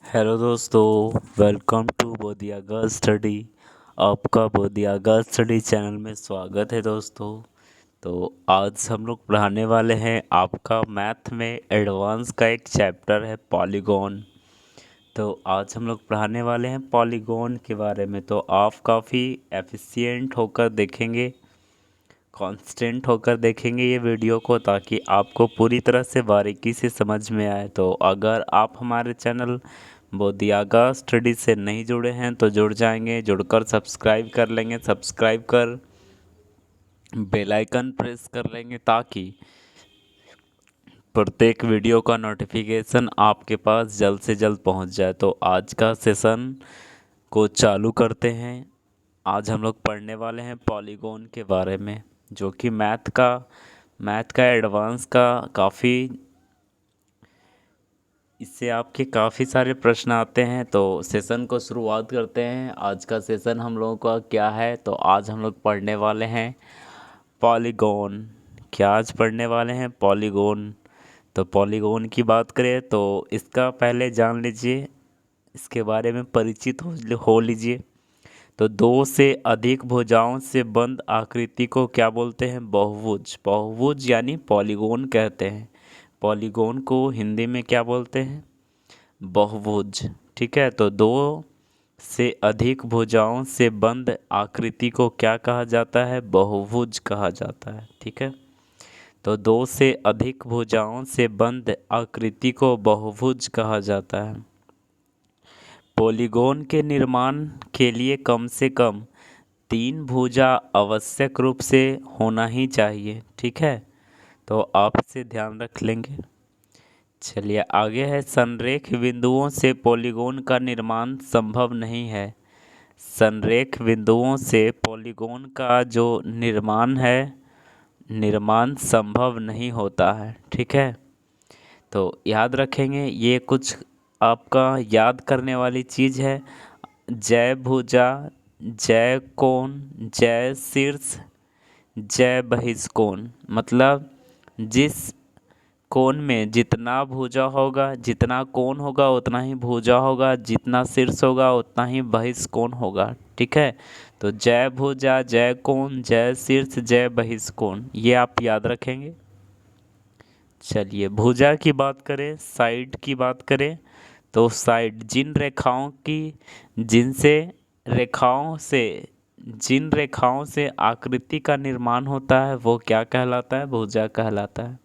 Hello दोस्तों, welcome to बोधियागा study. आपका बोधियागा study channel में स्वागत है दोस्तों। तो आज हम लोग पढ़ाने वाले हैं आपका मैथ में एडवांस का एक चैप्टर है पॉलीगॉन। तो आज हम लोग पढ़ाने वाले हैं पॉलीगॉन के बारे में। तो आप काफ़ी एफिशिएंट होकर देखेंगे, कांस्टेंट होकर देखेंगे ये वीडियो को, ताकि आपको पूरी तरह से बारीकी से समझ में आए। तो अगर आप हमारे चैनल बोधियागा स्टडी से नहीं जुड़े हैं तो जुड़ जाएंगे, जुड़कर सब्सक्राइब कर लेंगे, सब्सक्राइब कर बेल आइकन प्रेस कर लेंगे ताकि प्रत्येक वीडियो का नोटिफिकेशन आपके पास जल्द से जल्द पहुंच जाए। तो आज का सेशन को चालू करते हैं। आज हम लोग पढ़ने वाले हैं पॉलीगॉन के बारे में, जो कि मैथ का एडवांस का काफ़ी, इससे आपके काफ़ी सारे प्रश्न आते हैं। तो सेशन को शुरुआत करते हैं। आज का सेशन हम लोगों का क्या है, तो आज हम लोग पढ़ने वाले हैं पॉलीगॉन। क्या आज पढ़ने वाले हैं? पॉलीगॉन। तो पॉलीगॉन की बात करें तो इसका पहले जान लीजिए, इसके बारे में परिचित हो लीजिए। तो दो से अधिक भुजाओं से बंद आकृति को क्या बोलते हैं? बहुभुज। बहुभुज यानी पॉलीगॉन कहते हैं। पॉलीगॉन को हिंदी में क्या बोलते हैं? बहुभुज। ठीक है, तो दो से अधिक भुजाओं से बंद आकृति को क्या कहा जाता है? बहुभुज कहा जाता है। ठीक है, तो दो से अधिक भुजाओं से बंद आकृति को बहुभुज कहा जाता है। पॉलीगॉन के निर्माण के लिए कम से कम तीन भुजा आवश्यक रूप से होना ही चाहिए। ठीक है, तो आप इसे ध्यान रख लेंगे। चलिए आगे है, संरेख बिंदुओं से पॉलीगॉन का निर्माण संभव नहीं है। संरेख बिंदुओं से पॉलीगॉन का जो निर्माण संभव नहीं होता है। ठीक है, तो याद रखेंगे, ये कुछ आपका याद करने वाली चीज़ है। जय भुजा, जय कोण, जय शीर्ष, जय बहिष्कोण। मतलब जिस कोण में जितना भुजा होगा, जितना कोण होगा उतना ही भुजा होगा, जितना शीर्ष होगा उतना ही बहिष्कोण होगा। ठीक है, तो जय भुजा, जय कोण, जय शीर्ष, जय बहिष्कोण, ये आप याद रखेंगे। चलिए भुजा की बात करें, साइड की बात करें, तो साइड जिनसे रेखाओं से जिन रेखाओं से आकृति का निर्माण होता है वो क्या कहलाता है? भुजा कहलाता है।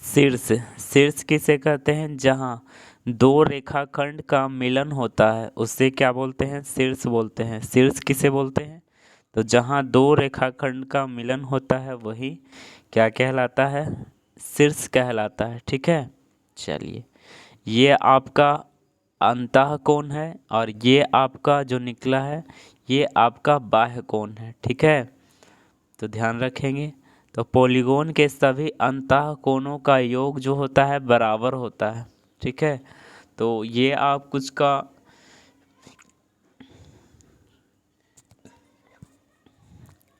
शीर्ष, शीर्ष किसे कहते हैं? जहाँ दो रेखाखंड का मिलन होता है उससे क्या बोलते हैं? शीर्ष बोलते हैं। शीर्ष किसे बोलते हैं? तो जहाँ दो रेखाखंड का मिलन होता है वही क्या कहलाता है? शीर्ष कहलाता है। ठीक है, चलिए ये आपका अंतः कोण है और ये आपका जो निकला है ये आपका बाह्य कोण है। ठीक है, तो ध्यान रखेंगे। तो पॉलीगॉन के सभी अंतः कोणों का योग जो होता है बराबर होता है। ठीक है, तो ये आप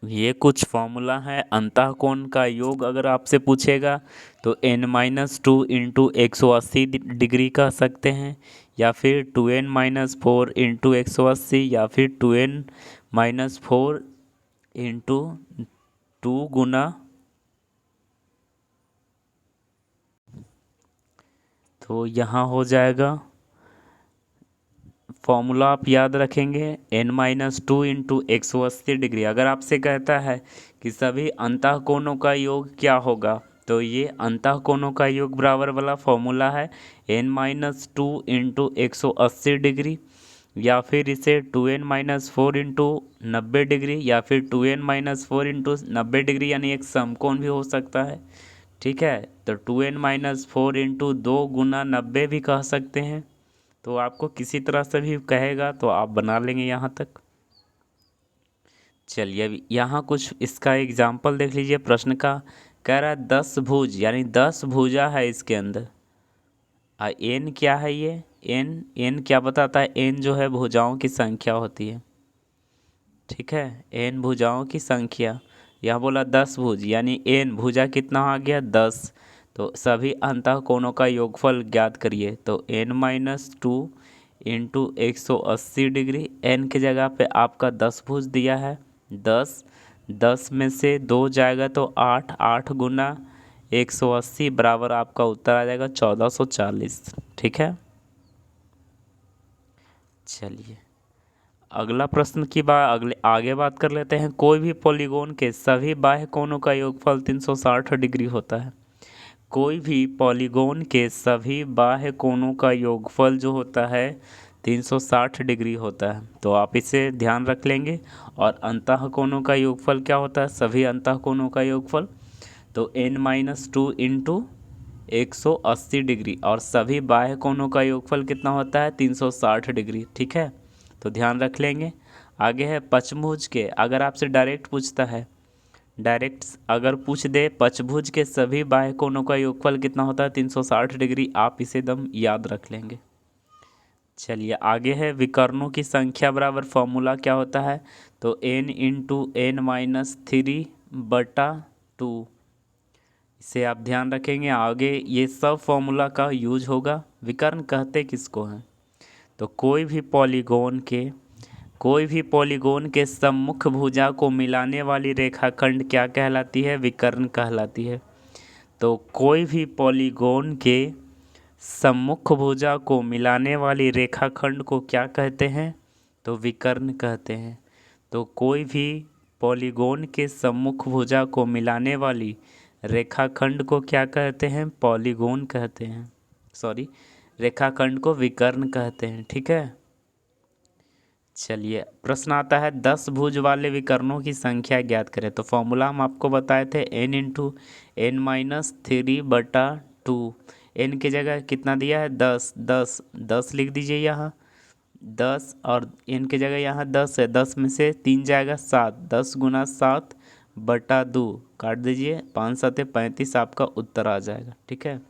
ये कुछ फॉर्मूला है। अंतः कोण का योग अगर आपसे पूछेगा तो n-2 इंटू 180 डिग्री कह सकते हैं, या फिर 2n-4 इंटू 180, या फिर 2n-4 इंटू 2 गुना, तो यहाँ हो जाएगा फॉर्मूला आप याद रखेंगे n-2 इंटू 180 डिग्री। अगर आपसे कहता है कि सभी अंतः कोणों का योग क्या होगा, तो ये अंतः कोणों का योग बराबर वाला फॉर्मूला है n-2 इंटू 180 डिग्री, या फिर इसे 2n-4 इंटू 90 डिग्री, या फिर 2n-4 इंटू 90 डिग्री, यानी एक समकोण भी हो सकता है। ठीक है, तो 2n-4 इंटू 2 गुना 90 भी कह सकते हैं। तो आपको किसी तरह से भी कहेगा तो आप बना लेंगे यहाँ तक। चलिए अब यहाँ कुछ इसका एग्जाम्पल देख लीजिए। प्रश्न का कह रहा है 10 भुज, यानी 10 भुजा है इसके अंदर। एन क्या है? ये एन क्या बताता है? एन जो है भुजाओं की संख्या होती है। ठीक है, एन भुजाओं की संख्या। यह बोला 10 भुज, यानी एन भुजा कितना आ गया? 10। तो सभी अंतःकोणों का योगफल ज्ञात करिए। तो n-2 इंटू 180 डिग्री, n की जगह पे आपका 10 भुज दिया है, 10 10 में से 2 जाएगा तो 8, 8 गुना 180 बराबर आपका उत्तर आ जाएगा 1440। ठीक है, चलिए अगला प्रश्न की आगे बात कर लेते हैं। कोई भी पॉलीगोन के सभी बाह्य कोणों का योगफल 360 डिग्री होता है। कोई भी पॉलीगोन के सभी बाह्य कोणों का योगफल जो होता है 360 डिग्री होता है। तो आप इसे ध्यान रख लेंगे। और अंतःकोणों का योगफल क्या होता है? सभी अंतःकोणों का योगफल तो n-2 इंटू 180 डिग्री, और सभी बाह्य कोणों का योगफल कितना होता है? 360 डिग्री। ठीक है, तो ध्यान रख लेंगे। आगे है पचभुज के, अगर आपसे डायरेक्ट पूछता है, डायरेक्ट अगर पूछ दे पचभुज के सभी बाह्य कोणों का योगफल कितना होता है? 360 डिग्री, आप इसे एकदम याद रख लेंगे। चलिए आगे है विकर्णों की संख्या बराबर फॉर्मूला क्या होता है? तो n इंटू n-3/2, इसे आप ध्यान रखेंगे। आगे ये सब फॉर्मूला का यूज होगा। विकर्ण कहते किसको हैं? तो कोई भी पॉलीगोन के सम्मुख भुजा को मिलाने वाली रेखाखंड क्या कहलाती है? विकर्ण कहलाती है। तो कोई भी पॉलीगोन के सम्मुख भुजा को मिलाने वाली रेखाखंड को क्या कहते हैं? तो विकर्ण कहते हैं। तो कोई भी पॉलीगोन के सम्मुख भुजा को मिलाने वाली रेखाखंड को क्या कहते हैं? पॉलीगोन कहते हैं। सॉरी, रेखाखंड को विकर्ण कहते हैं। ठीक है, चलिए प्रश्न आता है 10 भुज वाले विकर्णों की संख्या ज्ञात करें। तो फॉर्मूला हम आपको बताए थे n इंटू n-3/2। n की जगह कितना दिया है? 10 10 10 लिख दीजिए यहाँ 10, और n की जगह यहाँ 10 है, 10 में से 3 जाएगा 7, 10 गुना 7/2 काट दीजिए, 5 7 35 आपका उत्तर आ जाएगा। ठीक है,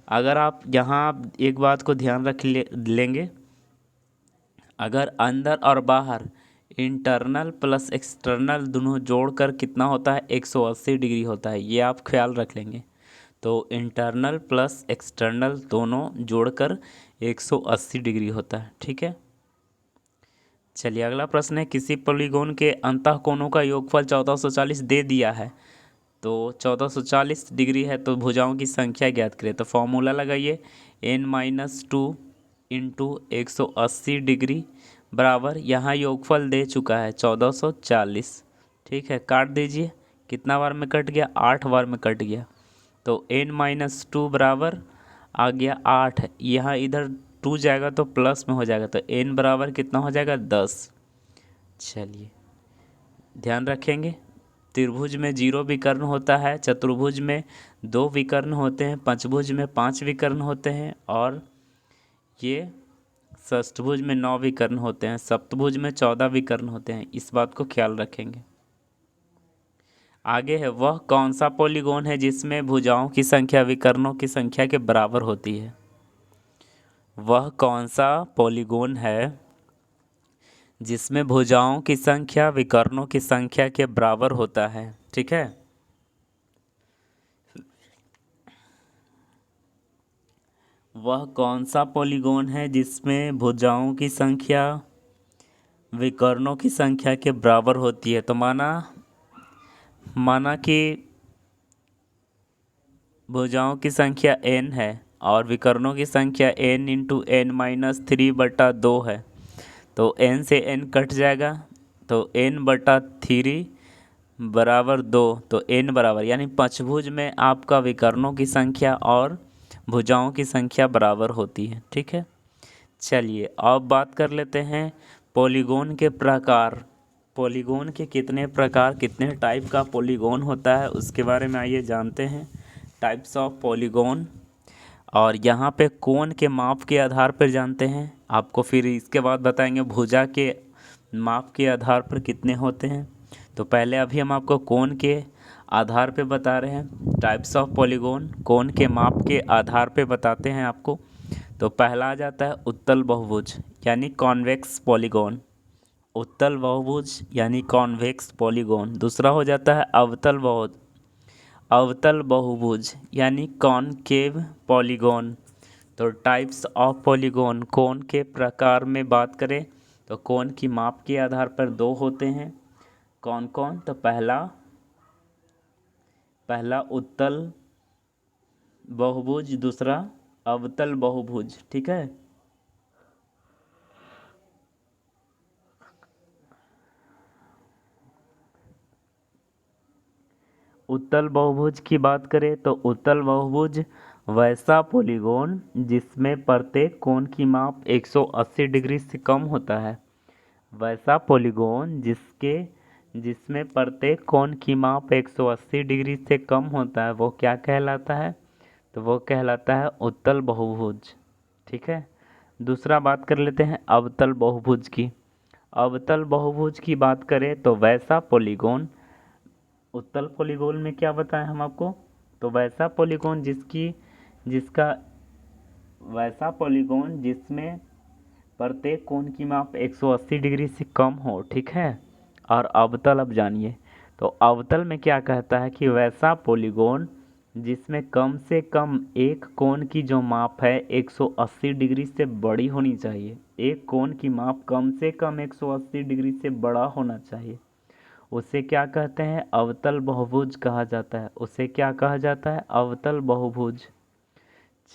अगर आप यहाँ एक बात को ध्यान रख लेंगे, अगर अंदर और बाहर इंटरनल प्लस एक्सटर्नल दोनों जोड़कर कितना होता है? 180 डिग्री होता है, ये आप ख्याल रख लेंगे। तो इंटरनल प्लस एक्सटर्नल दोनों जोड़कर 180 डिग्री होता है। ठीक है, चलिए अगला प्रश्न है किसी पॉलीगोन के अंतःकोणों का योगफल 1440 दे दिया है। तो 1440 डिग्री है, तो भुजाओं की संख्या ज्ञात करें। तो फॉर्मूला लगाइए n-2 इंटू 180 डिग्री बराबर, यहाँ योगफल दे चुका है 1440। ठीक है, काट दीजिए, कितना बार में कट गया? 8 बार में कट गया। तो n-2 बराबर आ गया 8, यहाँ इधर 2 जाएगा तो प्लस में हो जाएगा, तो n बराबर कितना हो जाएगा? 10। चलिए ध्यान रखेंगे, त्रिभुज में 0 विकर्ण होता है, चतुर्भुज में 2 विकर्ण होते हैं, पंचभुज में 5 विकर्ण होते हैं, और ये षष्ठभुज में 9 विकर्ण होते हैं, सप्तभुज में 14 विकर्ण होते हैं। इस बात को ख्याल रखेंगे। आगे है वह कौन सा पॉलीगोन है जिसमें भुजाओं की संख्या विकर्णों की संख्या के बराबर होती है? वह कौन सा पॉलीगोन है जिसमें भुजाओं की संख्या विकर्णों की संख्या के बराबर होता है? ठीक है, वह कौन सा पॉलीगोन है जिसमें भुजाओं की संख्या विकर्णों की संख्या के बराबर होती है? तो माना कि भुजाओं की संख्या n है और विकर्णों की संख्या n इंटू n-3/2 है। तो n से n कट जाएगा, तो n/3 बराबर 2। तो n बराबर यानी पंचभुज में आपका विकर्णों की संख्या और भुजाओं की संख्या बराबर होती है। ठीक है, चलिए अब बात कर लेते हैं पॉलीगोन के प्रकार। पॉलीगोन के कितने प्रकार, कितने टाइप का पॉलीगोन होता है उसके बारे में आइए जानते हैं। टाइप्स ऑफ पॉलीगोन, और यहाँ पे कोण के माप के आधार पर जानते हैं। आपको फिर इसके बाद बताएंगे भुजा के माप के आधार पर कितने होते हैं। तो पहले अभी हम आपको कोण के आधार पे बता रहे हैं। टाइप्स ऑफ पॉलीगोन कोण के माप के आधार पे बताते हैं आपको। तो पहला आ जाता है उत्तल बहुभुज यानी कॉन्वेक्स पॉलीगोन, उत्तल बहुभुज यानी कॉन्वेक्स पॉलीगोन। दूसरा हो जाता है अवतल अवतल बहुभुज यानी कॉनकेव पॉलीगॉन। तो टाइप्स ऑफ पॉलीगॉन, कोण के प्रकार में बात करें तो कोण की माप के आधार पर दो होते हैं। कौन कौन? तो पहला उत्तल बहुभुज, दूसरा अवतल बहुभुज। ठीक है। उत्तल बहुभुज की बात करें तो उत्तल बहुभुज वैसा पॉलीगॉन जिसमें प्रत्येक कोण की माप 180 डिग्री से कम होता है। वैसा पॉलीगॉन जिसमें प्रत्येक कोण की माप 180 डिग्री से कम होता है वो क्या कहलाता है? तो वो कहलाता है उत्तल बहुभुज। ठीक है। दूसरा बात कर लेते हैं अवतल बहुभुज की। अवतल बहुभुज की बात करें तो वैसा पॉलीगॉन, उत्तल पॉलीगॉन में क्या बताएं हम आपको? तो वैसा पॉलीगॉन जिसका वैसा पॉलीगॉन जिसमें प्रत्येक कोण की माप 180 डिग्री से कम हो। ठीक है। और अवतल अब जानिए। तो अवतल में क्या कहता है कि वैसा पॉलीगॉन जिसमें कम से कम एक कोण की जो माप है 180 डिग्री से बड़ी होनी चाहिए। एक कोण की माप कम से कम 180 डिग्री से बड़ा होना चाहिए, उसे क्या कहते हैं? अवतल बहुभुज कहा जाता है। उसे क्या कहा जाता है? अवतल बहुभुज।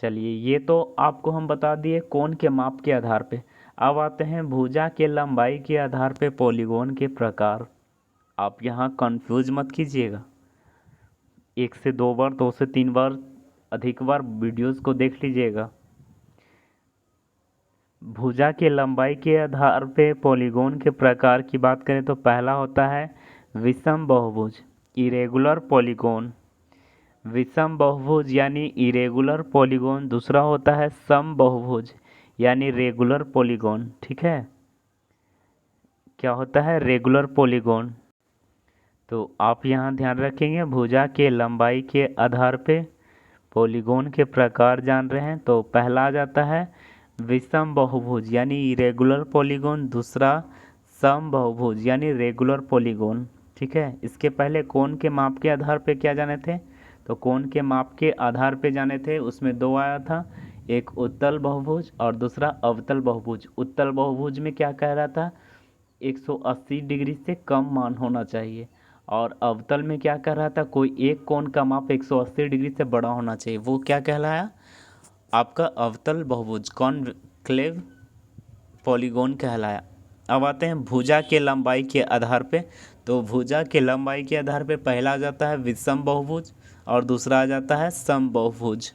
चलिए, ये तो आपको हम बता दिए कोण के माप के आधार पे। अब आते हैं भुजा के लंबाई के आधार पे पॉलीगॉन के प्रकार। आप यहाँ कंफ्यूज मत कीजिएगा। 1 से 2 बार, 2 से 3 बार, अधिक बार वीडियोस को देख लीजिएगा। भुजा के लंबाई के आधार पे पॉलीगॉन के प्रकार की बात करें तो पहला होता है विषम बहुभुज, इरेगुलर पॉलीगॉन। विषम बहुभुज यानी इरेगुलर पॉलीगॉन। दूसरा होता है सम बहुभुज यानी रेगुलर पॉलीगॉन। ठीक है। क्या होता है? Regular polygon. तो आप यहाँ ध्यान रखेंगे, भुजा के लंबाई के आधार पे पॉलीगॉन के प्रकार जान रहे हैं तो पहला आ जाता है विषम बहुभुज यानी इरेगुलर पॉलीगॉन। दूसरा सम बहुभुज यानी रेगुलर पॉलीगॉन। ठीक है। इसके पहले कोण के माप के आधार पे क्या जाने थे? तो कोण के माप के आधार पे जाने थे, उसमें दो आया था, एक उत्तल बहुभुज और दूसरा अवतल बहुभुज। उत्तल बहुभुज में क्या कह रहा था? 180 डिग्री से कम मान होना चाहिए। और अवतल में क्या कह रहा था? कोई एक कोण का माप 180 डिग्री से बड़ा होना चाहिए। वो क्या कहलाया? आपका अवतल बहुभुज, कॉनक्लेव पॉलीगॉन कहलाया। अब आते हैं भुजा के लंबाई के आधार पे। तो भुजा के लंबाई के आधार पे पहला आ जाता है विषम बहुभुज और दूसरा आ जाता है सम बहुभुज।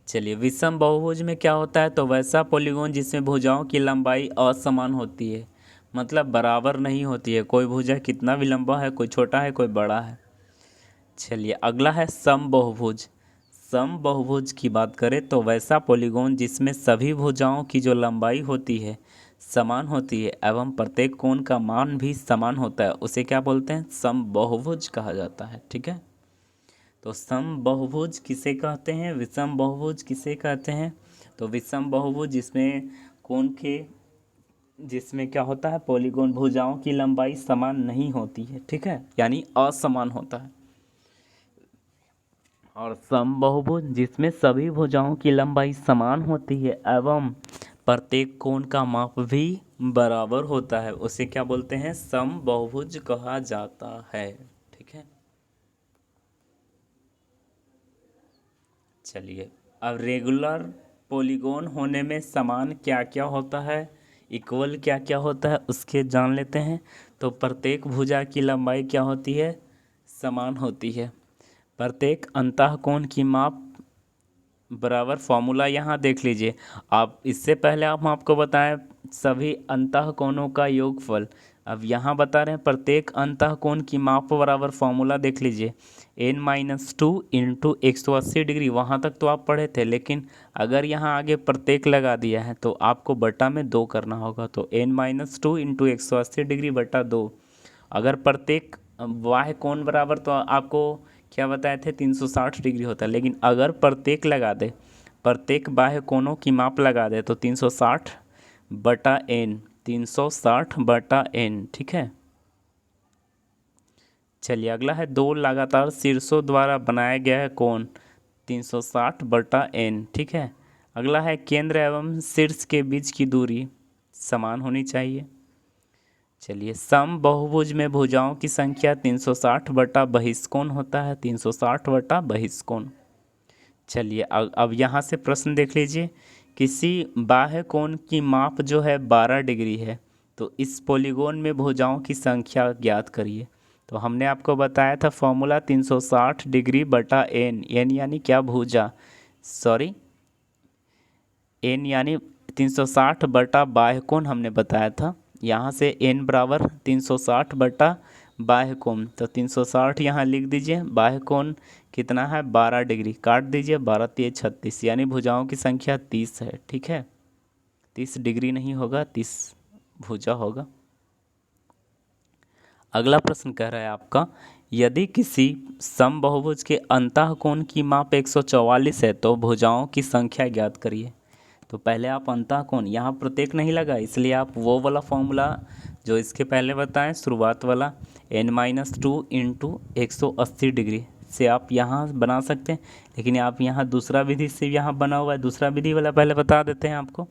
चलिए, विषम बहुभुज में क्या होता है? तो वैसा पॉलीगॉन जिसमें भुजाओं की लंबाई असमान होती है, मतलब बराबर नहीं होती है। कोई भुजा कितना भी लंबा है, कोई छोटा है, कोई बड़ा है। चलिए, अगला है सम बहुभुज। सम बहुभुज की बात करें तो वैसा पॉलीगॉन जिसमें सभी भुजाओं की जो लंबाई होती है समान होती है एवं प्रत्येक कोण का मान भी समान होता है, उसे क्या बोलते हैं? सम बहुभुज कहा जाता है। ठीक है। तो सम बहुभुज किसे कहते हैं? विषम बहुभुज किसे कहते हैं? तो विषम बहुभुज जिसमें क्या होता है? पॉलीगॉन भुजाओं की लंबाई समान नहीं होती है। ठीक है, यानी असमान होता है। और सम बहुभुज जिसमें सभी भुजाओं की लंबाई समान होती है एवं प्रत्येक कोण का माप भी बराबर होता है, उसे क्या बोलते हैं? सम बहुभुज कहा जाता है। ठीक है। चलिए, अब रेगुलर पॉलीगॉन होने में समान क्या क्या होता है, इक्वल क्या क्या होता है, उसके जान लेते हैं। तो प्रत्येक भुजा की लंबाई क्या होती है? समान होती है। प्रत्येक अंतःकोण की माप बराबर। फॉर्मूला यहाँ देख लीजिए आप। इससे पहले हम आपको बताएं सभी अंतःकोणों का योगफल। अब यहाँ बता रहे हैं प्रत्येक अंतःकोण की माप बराबर। फॉर्मूला देख लीजिए, n-2 इंटू 180 डिग्री। वहाँ तक तो आप पढ़े थे, लेकिन अगर यहाँ आगे प्रत्येक लगा दिया है तो आपको बटा में 2 करना होगा। तो n-2 इंटू 180 डिग्री बटा 2। अगर प्रत्येक बाह्य कोण बराबर, तो आपको क्या बताए थे? 360 डिग्री होता है। लेकिन अगर प्रत्येक लगा दे, प्रत्येक बाह्य कोणों की माप लगा दे तो 360 बटा n, 360 बटा n। ठीक है। चलिए अगला है, दो लगातार शीर्षों द्वारा बनाया गया है कोण 360/n। ठीक है। अगला है, केंद्र एवं शीर्ष के बीच की दूरी समान होनी चाहिए। चलिए, सम बहुभुज में भुजाओं की संख्या 360/बहिष्कोण होता है, 360/बहिष्कोण। चलिए अब यहाँ से प्रश्न देख लीजिए, किसी बाह्य कोण की माप जो है 12 डिग्री है, तो इस पॉलीगोन में भुजाओं की संख्या ज्ञात करिए। तो हमने आपको बताया था फॉर्मूला 360 डिग्री/n। n यानी क्या, भुजा, सॉरी n यानी 360/बाह्य कोण हमने बताया था। यहाँ से n बराबर 360/बाह्य कोण, तो 360 यहाँ लिख दीजिए। बाह्य कोण कितना है, 12 डिग्री, काट दीजिए, 12 तिये 36, यानी भुजाओं की संख्या 30 है। ठीक है, 30 डिग्री नहीं होगा, 30 भुजा होगा। अगला प्रश्न कह रहा है आपका, यदि किसी समबाहुभुज के अंतः कोण की माप 144 है तो भुजाओं की संख्या ज्ञात करिए। तो पहले आप अंतः कोण, यहाँ प्रत्येक नहीं लगा, इसलिए आप वो वाला फॉर्मूला जो इसके पहले बताएं शुरुआत वाला, n-2 इंटू 180 डिग्री से आप यहाँ बना सकते हैं। लेकिन आप यहाँ दूसरा विधि से यहाँ बना हुआ है, दूसरा विधि वाला पहले बता देते हैं आपको।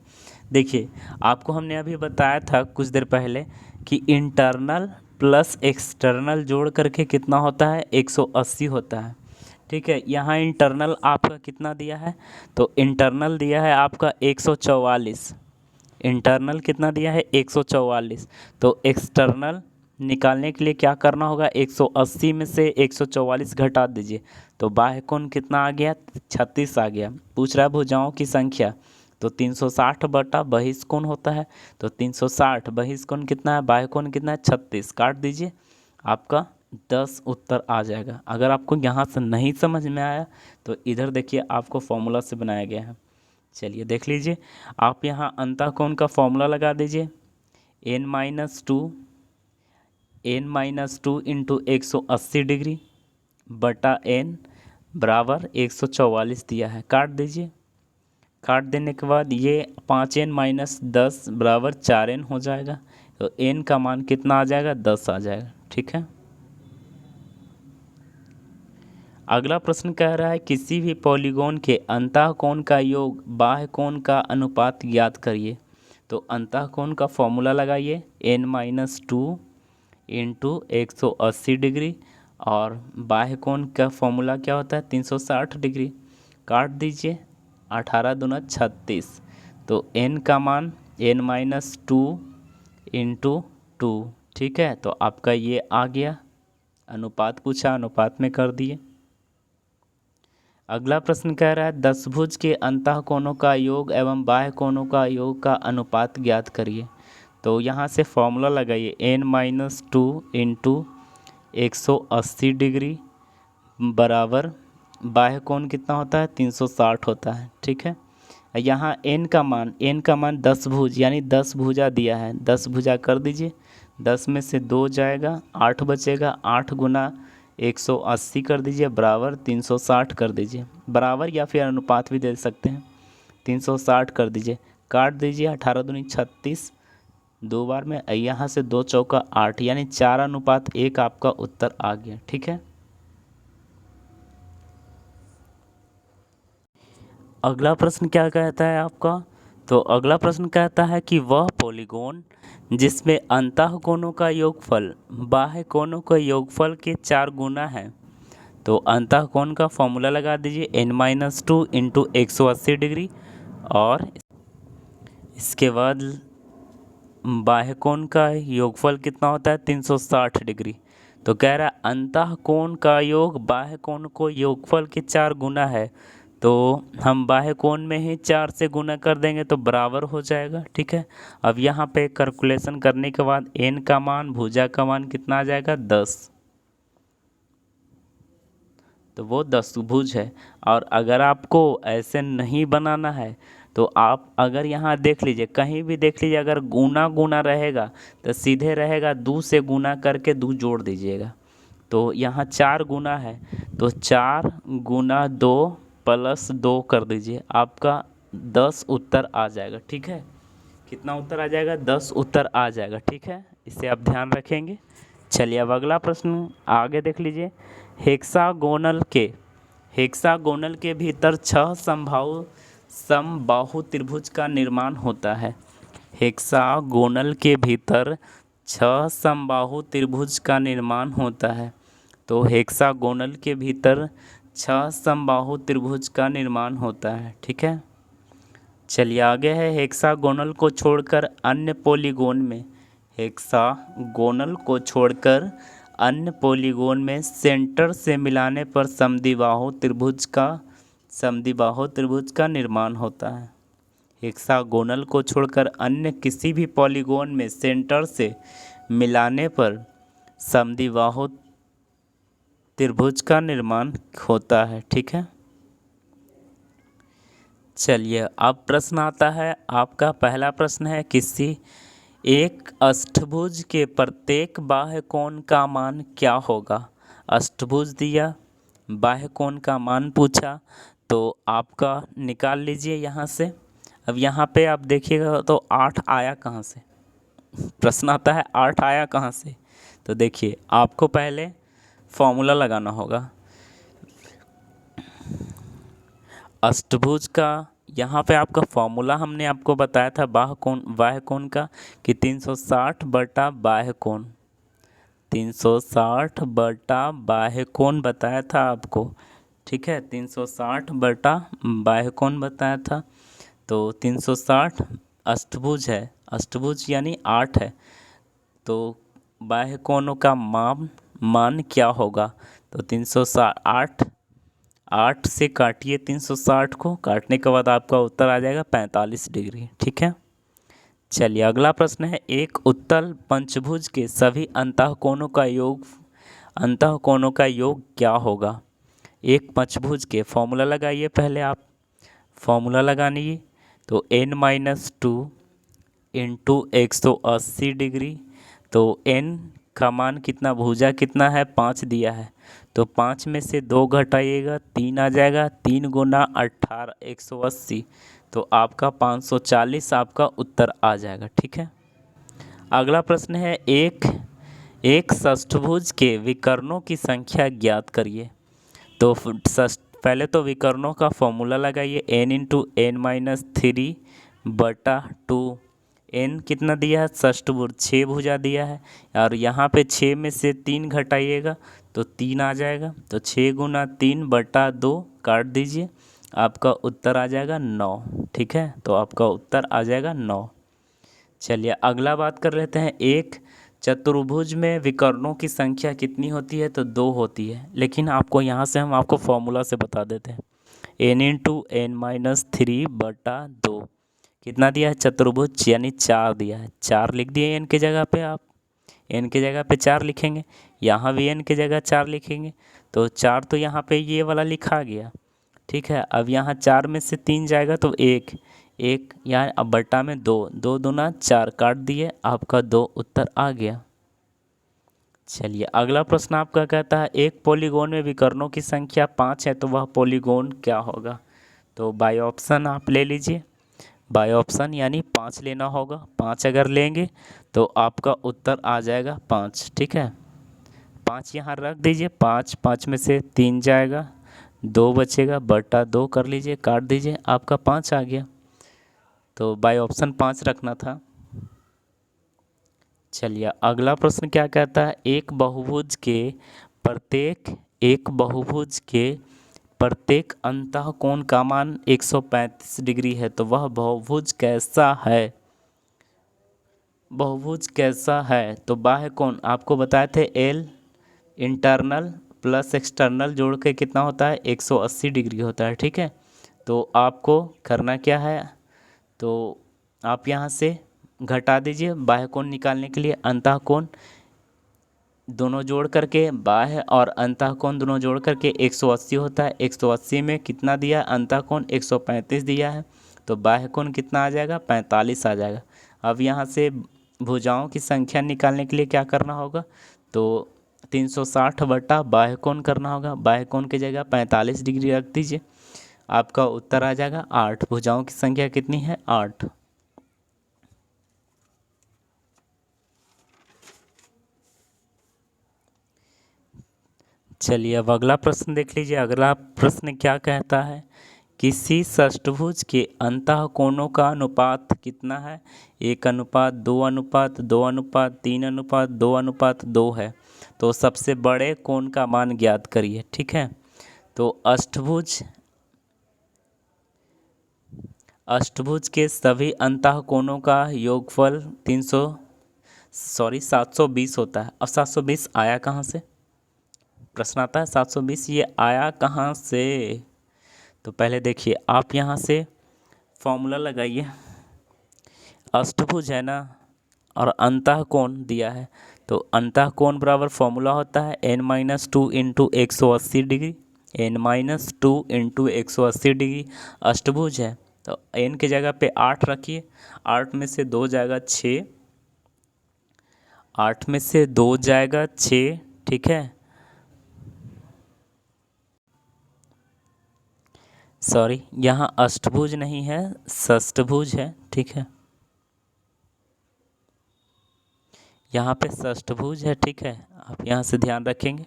देखिए, आपको हमने अभी बताया था कुछ देर पहले कि इंटरनल प्लस एक्सटर्नल जोड़ करके कितना होता है, 180 होता है। ठीक है, यहाँ इंटरनल आपका कितना दिया है, तो इंटरनल दिया है आपका 144। इंटरनल कितना दिया है, 144। तो एक्सटर्नल निकालने के लिए क्या करना होगा, 180 में से 144 घटा दीजिए, तो बाह्य कोण कितना आ गया, 36 आ गया। पूछ रहा है भुजाओं की संख्या, तो 360/बहिष्कोण होता है, तो 360 बहिष्कोण कितना है, बाह्य कोण कितना है, 36, काट दीजिए, आपका 10 उत्तर आ जाएगा। अगर आपको यहाँ से नहीं समझ में आया तो इधर देखिए, आपको फॉर्मूला से बनाया गया है। चलिए देख लीजिए, आप यहाँ अंतः कोण का फॉर्मूला लगा दीजिए, n-2 इंटू 180 डिग्री बटा n बराबर 144 दिया है, काट दीजिए। काट देने के बाद ये 5n-10 बराबर 4n हो जाएगा, तो n का मान कितना आ जाएगा, 10 आ जाएगा। ठीक है। अगला प्रश्न कह रहा है, किसी भी पॉलीगोन के अंतः कोण का योग बाह्य कोण का अनुपात ज्ञात करिए। तो अंतः कोण का फॉर्मूला लगाइए, n-2 इंटू 180 डिग्री, और बाह्य कोण का फॉर्मूला क्या होता है, 360 डिग्री। काट दीजिए, 18 दूना 36, तो n का मान n-2 इंटू 2। ठीक है, तो आपका ये आ गया, अनुपात पूछा, अनुपात में कर दिए। अगला प्रश्न कह रहा है, दशभुज के अंतः कोणों का योग एवं बाह्य कोणों का योग का अनुपात ज्ञात करिए। तो यहाँ से फॉर्मूला लगाइए, n-2 इंटू 180 डिग्री बराबर बाह्य कोण कितना होता है, 360 होता है। ठीक है, यहाँ n का मान 10 भुज यानी 10 भुजा दिया है, 10 भुजा कर दीजिए, 10 में से 2 जाएगा, 8 बचेगा, 8 गुना 180 कर दीजिए बराबर 360 कर दीजिए, बराबर या फिर अनुपात भी दे सकते हैं, 360 कर दीजिए, काट दीजिए, 18 दूनी 36, दो बार में, यहाँ से 2 चौका 8, यानी 4:1 आपका उत्तर आ गया। ठीक है। अगला प्रश्न क्या कहता है आपका, तो अगला प्रश्न कहता है कि वह पॉलीगोन जिसमें अंतः कोणों का योगफल बाह्य कोणों के योगफल के 4 गुना है। तो अंतः कोण का फॉर्मूला लगा दीजिए, n-2 इंटू 180 डिग्री, और इसके बाद बाह्य कोण का योगफल कितना होता है, 360 डिग्री। तो कह रहा है अंतः कोण का योग बाह्य कोण को योगफल के 4 गुना है, तो हम बाह्य कोण में ही 4 से गुना कर देंगे तो बराबर हो जाएगा। ठीक है, अब यहाँ पे कैलकुलेशन करने के बाद n का मान, भुजा का मान कितना आ जाएगा, 10, तो वो 10 भुज है। और अगर आपको ऐसे नहीं बनाना है तो आप अगर यहाँ देख लीजिए, कहीं भी देख लीजिए, अगर गुना गुना रहेगा तो सीधे रहेगा 2 से गुना करके 2 जोड़ दीजिएगा। तो यहाँ 4 गुना है, तो 4 गुना 2 प्लस 2 कर दीजिए, आपका 10 उत्तर आ जाएगा। ठीक है, कितना उत्तर आ जाएगा, 10 उत्तर आ जाएगा। ठीक है, इसे आप ध्यान रखेंगे। चलिए अब अगला प्रश्न आगे देख लीजिए। हेक्सागोनल के भीतर छह समबाहु त्रिभुज का निर्माण होता है। हेक्सागोनल के भीतर छह समबाहु त्रिभुज का निर्माण होता है। तो हेक्सागोनल के भीतर छह समबाहु त्रिभुज का निर्माण होता है। ठीक है, चलिए आगे है। हेक्सागोनल को छोड़कर अन्य पॉलीगोन में सेंटर से मिलाने पर समद्विबाहु त्रिभुज का निर्माण होता है। हेक्सागोनल को छोड़कर अन्य किसी भी पॉलीगोन में सेंटर से मिलाने पर समद्विबाहु त्रिभुज का निर्माण होता है। ठीक है, चलिए अब प्रश्न आता है आपका। पहला प्रश्न है, किसी एक अष्टभुज के प्रत्येक बाह्य कोण का मान क्या होगा। अष्टभुज दिया, बाह्य कोण का मान पूछा, तो आपका निकाल लीजिए यहाँ से। अब यहाँ पे आप देखिएगा तो 8 आया कहाँ से। प्रश्न आता है 8 आया कहाँ से। तो देखिए आपको पहले फॉर्मूला लगाना होगा अष्टभुज का। यहाँ पे आपका फॉर्मूला हमने आपको बताया था बाह्य कोण का कि 360 बटा बाह्य कोण, 360 बटा बाह्य कोण बताया था आपको। ठीक है, 360 बटा बाह्य कोण बताया था। तो 360 अष्टभुज है, अष्टभुज यानी 8 है। तो बाह्य कोणों का मान क्या होगा। तो 360 8 से काटिए 360 को, काटने के बाद आपका उत्तर आ जाएगा 45 डिग्री। ठीक है, चलिए अगला प्रश्न है, एक उत्तल पंचभुज के सभी अंतःकोणों का योग क्या होगा। एक पंचभुज के फॉर्मूला लगाइए पहले आप। फॉर्मूला लगानिए तो n-2 इंटू 180 डिग्री। तो n का मान कितना, भुजा कितना है 5 दिया है, तो 5 में से 2 घटाइएगा 3 आ जाएगा। 3 गुना 18 180, तो आपका 540 आपका उत्तर आ जाएगा। ठीक है, अगला प्रश्न है, एक षष्ठभुज के विकर्णों की संख्या ज्ञात करिए। तो पहले तो विकर्णों का फॉर्मूला लगाइए n×n-3 बटा 2। n कितना दिया है, षष्ठभुज 6 भुजा दिया है, और यहाँ पे 6 में से 3 घटाइएगा तो 3 आ जाएगा। तो 6 गुना 3 बटा 2 काट दीजिए, आपका उत्तर आ जाएगा 9। ठीक है, तो आपका उत्तर आ जाएगा 9। चलिए अगला बात कर लेते हैं, एक चतुर्भुज में विकर्णों की संख्या कितनी होती है। तो 2 होती है, लेकिन आपको यहाँ से हम आपको फॉर्मूला से बता देते हैं। n×n-3 बटा 2 कितना दिया है, चतुर्भुज यानी 4 दिया है। 4 लिख दिए n के जगह पे, आप n के जगह पे 4 लिखेंगे, यहाँ भी n के जगह 4 लिखेंगे। तो 4 तो यहाँ पे ये वाला लिखा गया। ठीक है, अब यहाँ 4 में से 3 जाएगा तो 1 यहाँ, अब बटा में 2 2 दूना 4 काट दिए, आपका 2 उत्तर आ गया। चलिए अगला प्रश्न आपका कहता है, एक पॉलीगोन में विकर्णों की संख्या 5 है, तो वह पॉलीगोन क्या होगा। तो बाय ऑप्शन आप ले लीजिए, बाय ऑप्शन यानी 5 लेना होगा। 5 अगर लेंगे तो आपका उत्तर आ जाएगा 5। ठीक है, 5 यहाँ रख दीजिए, 5 में से 3 जाएगा, 2 बचेगा, बटा 2 कर लीजिए, काट दीजिए, आपका 5 आ गया। तो बाय ऑप्शन 5 रखना था। चलिए अगला प्रश्न क्या कहता है, एक बहुभुज के प्रत्येक अंतःकोण का मान 135 डिग्री है, तो वह बहुभुज कैसा है। तो बाह्य कोण आपको बताए थे L इंटरनल प्लस एक्सटर्नल जोड़ के कितना होता है, 180 डिग्री होता है। ठीक है, तो आपको करना क्या है, तो आप यहाँ से घटा दीजिए बाह्य कोण निकालने के लिए। अंतःकोण दोनों जोड़ करके, बाह्य और अंतःकोण दोनों जोड़ करके 180 होता है। 180 में कितना दिया, अंतःकोण 135 दिया है, तो बाह्य कोण कितना आ जाएगा, 45 आ जाएगा। अब यहाँ से भुजाओं की संख्या निकालने के लिए क्या करना होगा, तो 360 बटा बाह्य कोण करना होगा। बाह्य कोण की जगह 45 डिग्री रख दीजिए, आपका उत्तर आ जाएगा 8। भुजाओं की संख्या कितनी है, 8। चलिए अब अगला प्रश्न देख लीजिए। अगला प्रश्न क्या कहता है, किसी षष्ठभुज के अंतः कोणों का अनुपात कितना है? 1:2:2:3:2:2 है। तो सबसे बड़े कोण का मान ज्ञात करिए। ठीक है, तो अष्टभुज के सभी अंतः कोणों का योगफल 720 होता है। अब 720 आया कहाँ से? प्रश्न आता है 720 ये आया कहाँ से? तो पहले देखिए, आप यहाँ से फॉर्मूला लगाइए। अष्टभुज है ना, और अंतः कोण दिया है, तो अंतः कोण बराबर फॉर्मूला होता है n-2 into 180 degree. n-2 into 180 degree अष्टभुज है, तो n की जगह पे 8 रखिए। 8 में से 2 जाएगा 6, 8 में से 2 जाएगा 6। ठीक है, सॉरी यहाँ अष्टभुज नहीं है, षष्ठभुज है। ठीक है, यहाँ पे षष्ठभुज है। ठीक है, आप यहाँ से ध्यान रखेंगे,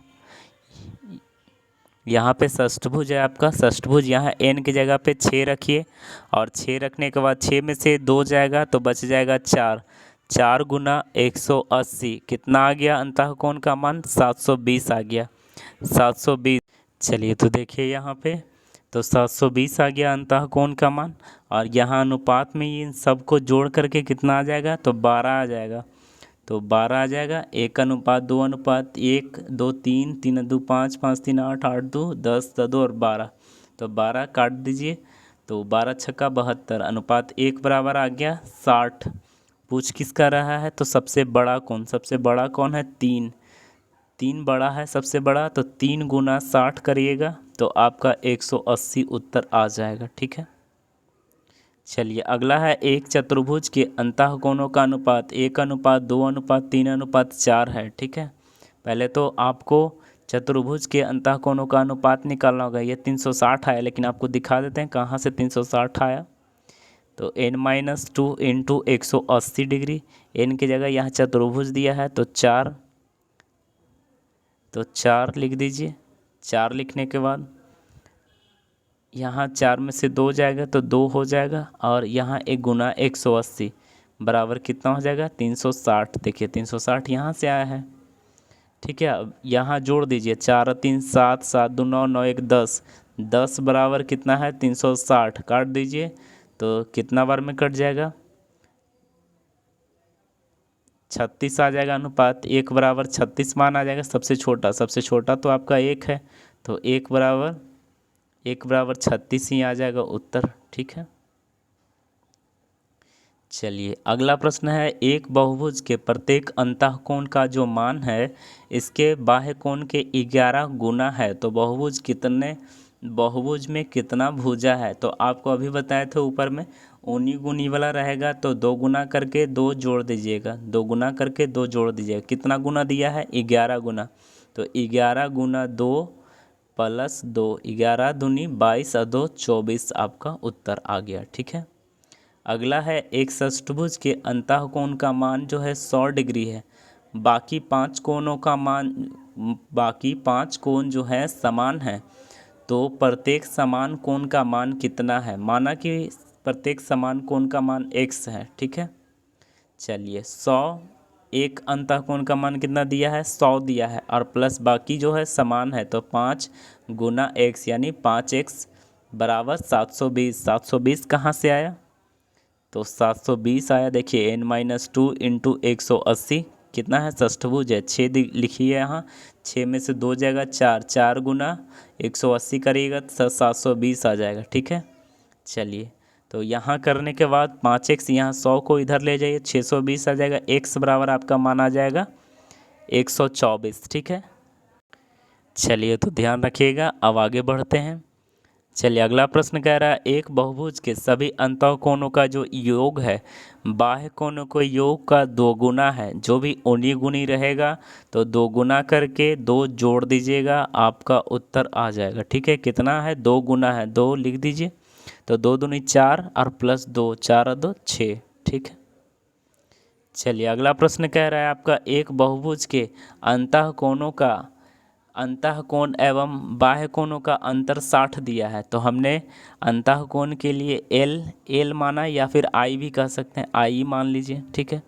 यहाँ पे षष्ठभुज है आपका। षष्ठभुज यहाँ n की जगह पे 6 रखिए, और 6 रखने के बाद 6 में से 2 जाएगा तो बच जाएगा 4। 4 गुना 180 कितना आ गया? अंतः कोण का मान 720 आ गया। 720। चलिए तो देखिए यहाँ पे, तो 720 आ गया अंतः कोण का मान, और यहाँ अनुपात में इन सबको जोड़ करके कितना आ जाएगा? तो 12 आ जाएगा। तो 12 आ जाएगा। 1:2:1, 2 3, 3 2 5, 5 3 8, 8 2 10, 2 और 12, तो 12 काट दीजिए। तो 12 छक्का 72, अनुपात 1 बराबर आ गया 60। पूछ किसका रहा है? तो सबसे बड़ा कौन? सबसे बड़ा कौन है? 3। 3 बड़ा है सबसे बड़ा, तो 3 गुना 60 करिएगा तो आपका 180 उत्तर आ जाएगा। ठीक है, चलिए अगला है, एक चतुर्भुज के अंतः कोणों का अनुपात 1:2:3:4 है। ठीक है, पहले तो आपको चतुर्भुज के अंतः कोणों का अनुपात निकालना होगा। ये 360 आया, लेकिन आपको दिखा देते हैं कहाँ से 360 आया। तो n-2 इंटू 180 डिग्री, n की जगह यहाँ चतुर्भुज दिया है तो 4, तो 4 लिख दीजिए। 4 लिखने के बाद यहाँ 4 में से 2 जाएगा तो 2 हो जाएगा, और यहाँ 1 गुना 180 बराबर कितना हो जाएगा? 360। देखिए 360 यहाँ से आया है। ठीक है, अब यहाँ जोड़ दीजिए, 4 और 3 7, 7 2 9, 9 1 10, 10 बराबर कितना है? 360। काट दीजिए तो कितना बार में कट जाएगा? 36 आ जाएगा। अनुपात 1 बराबर 36 मान आ जाएगा। सबसे छोटा तो आपका 1 है, तो 1 बराबर 36 ही आ जाएगा उत्तर। ठीक है, चलिए अगला प्रश्न है, एक बहुभुज के प्रत्येक अंतः कोण का जो मान है इसके बाह्य कोण के 11 गुना है। तो बहुभुज में कितना भुजा है? तो आपको अभी बताए थे ऊपर में ऊनी गुनी वाला रहेगा, तो 2 गुना करके 2 जोड़ दीजिएगा। 2 गुना करके 2 जोड़ दीजिएगा। कितना गुना दिया है? 11 गुना। तो 11 गुना 2 प्लस 2, 11 दूनी 22 और 2 24 आपका उत्तर आ गया। ठीक है, अगला है, एक षष्ठभुज के अंतः कोण का मान जो है 100 डिग्री है। बाकी 5 कोण जो है समान है, तो प्रत्येक समान कोण का मान कितना है? माना कि प्रत्येक समान कोण का मान x है। ठीक है, चलिए 100, एक अंतः कोण का मान कितना दिया है? 100 दिया है, और प्लस बाकी जो है समान है, तो 5 गुना x यानी 5x बराबर 720। 720 कहाँ से आया? तो 720 आया। देखिए n-2 इंटू 180 कितना है? षष्ठभुज है। 6 लिखिए यहाँ, 6 में से 2 जाएगा 4, 4 गुना 180 करिएगा तो 720 आ जाएगा। ठीक है, चलिए तो यहाँ करने के बाद 5x, यहाँ 100 को इधर ले जाइए, 620 आ जाएगा। x बराबर आपका मान आ जाएगा 124। ठीक है, चलिए तो ध्यान रखिएगा। अब आगे बढ़ते हैं। चलिए अगला प्रश्न कह रहा है, एक बहुभुज के सभी अंतः कोणों का जो योग है बाह्य कोणों के योग का 2 गुना है। जो भी ऊनी गुनी रहेगा तो 2 गुना करके 2 जोड़ दीजिएगा, आपका उत्तर आ जाएगा। ठीक है, कितना है? 2 गुना है, 2 लिख दीजिए। तो 2 दूनी 4 और प्लस 2, 4 और 2 6। ठीक है, चलिए अगला प्रश्न कह रहा है आपका, एक बहुभुज के अंतः कोणों का अंतःकोण एवं बाह्य कोणों का अंतर 60 दिया है, तो हमने अंतःकोण के लिए एल माना, या फिर आई भी कह सकते हैं, आई मान लीजिए, ठीक है।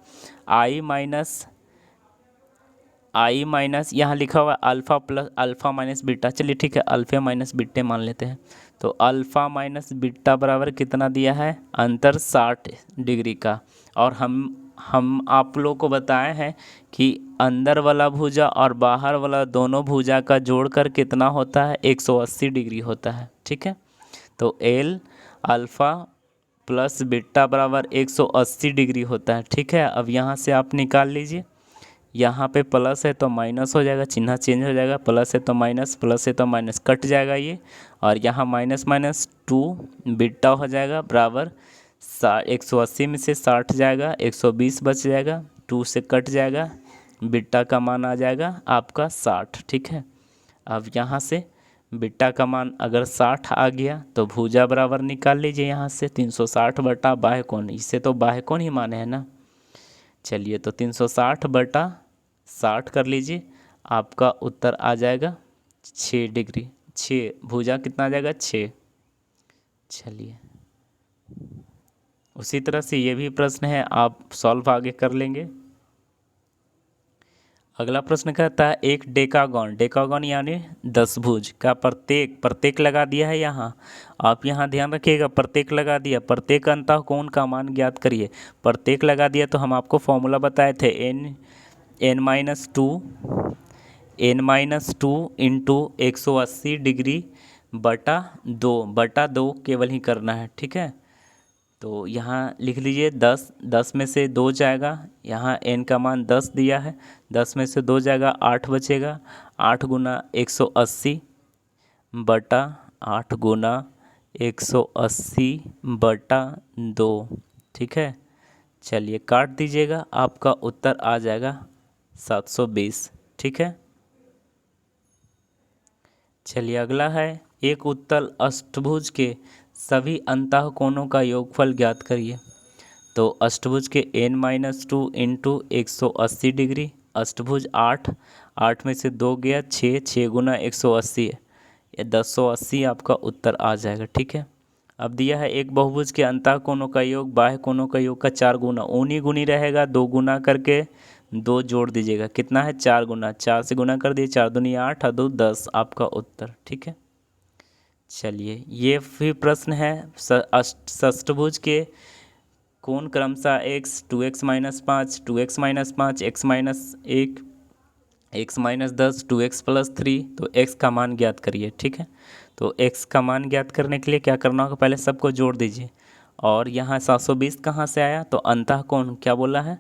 आई माइनस यहाँ लिखा हुआ है alpha plus alpha minus beta, चलिए ठीक है, अल्फ़ा माइनस बीटे मान लेते हैं। तो अल्फ़ा माइनस बीटा बराबर कितना दिया है, अंतर 60 डिग्री का। और हम आप लोगों को बताए हैं कि अंदर वाला भुजा और बाहर वाला दोनों भुजा का जोड़कर कितना होता है, 180 डिग्री होता है, ठीक है। तो एल अल्फ़ा प्लस बीटा बराबर 180 डिग्री होता है, ठीक है। अब यहाँ से आप निकाल लीजिए, यहाँ पे प्लस है तो माइनस हो जाएगा, चिन्ह चेंज हो जाएगा, प्लस है तो माइनस, प्लस है तो माइनस, कट जाएगा ये। और यहाँ माइनस माइनस 2 बीटा हो जाएगा बराबर 180 में से 60 जाएगा, 120 बच जाएगा, 2 से कट जाएगा, बीटा का मान आ जाएगा आपका 60, ठीक है। अब यहाँ से बीटा का मान अगर 60 आ गया तो भुजा बराबर निकाल लीजिए यहाँ से 360 बटा बाह्य कोण, इसे तो बाह्य कोण ही माने हैं ना। चलिए तो 360 बटा 60 कर लीजिए, आपका उत्तर आ जाएगा 6 डिग्री। 6 भुजा कितना आ जाएगा, 6। चलिए उसी तरह से ये भी प्रश्न है, आप सॉल्व आगे कर लेंगे। अगला प्रश्न कहता है एक डेकागॉन यानी 10 भुज का प्रत्येक लगा दिया है। यहाँ आप यहाँ ध्यान रखिएगा, प्रत्येक लगा दिया, प्रत्येक अंतःकोण का मान ज्ञात करिए। प्रत्येक लगा दिया तो हम आपको फॉर्मूला बताए थे, n-2 इंटू 180 डिग्री बटा दो केवल ही करना है, ठीक है। तो यहाँ लिख लीजिए 10 में से 2 जाएगा, यहाँ n का मान 10 दिया है, 10 में से 2 जाएगा, 8 बचेगा, 8 गुना 180 बटा 8 गुना 180 बटा 2, ठीक है। चलिए काट दीजिएगा, आपका उत्तर आ जाएगा 720, ठीक है। चलिए अगला है एक उत्तल अष्टभुज के सभी अंतःकोणों का योगफल ज्ञात करिए। तो अष्टभुज के n-2 इंटू 180 डिग्री, अष्टभुज 8 में से 2 गया 6 गुना 180 है, ये 1080 आपका उत्तर आ जाएगा, ठीक है। अब दिया है एक बहुभुज के अंतःकोणों का योग बाह्य कोणों का योग का 4 गुना, ऊनी गुनी रहेगा, 2 गुना करके 2 जोड़ दीजिएगा, कितना है 4 गुना, 4 से गुना कर दिए, 4 दूनी 8 और 2 10 आपका उत्तर, ठीक है। चलिए ये फिर प्रश्न है षष्ठभुज के कोण क्रमशः x 2x minus 5 2x minus 5 x minus 1 x minus 10 2x plus 3, तो x का मान ज्ञात करिए, ठीक है। तो x का मान ज्ञात करने के लिए क्या करना होगा, पहले सबको जोड़ दीजिए। और यहाँ 720 कहाँ से आया, तो अंतःकोण क्या बोला है,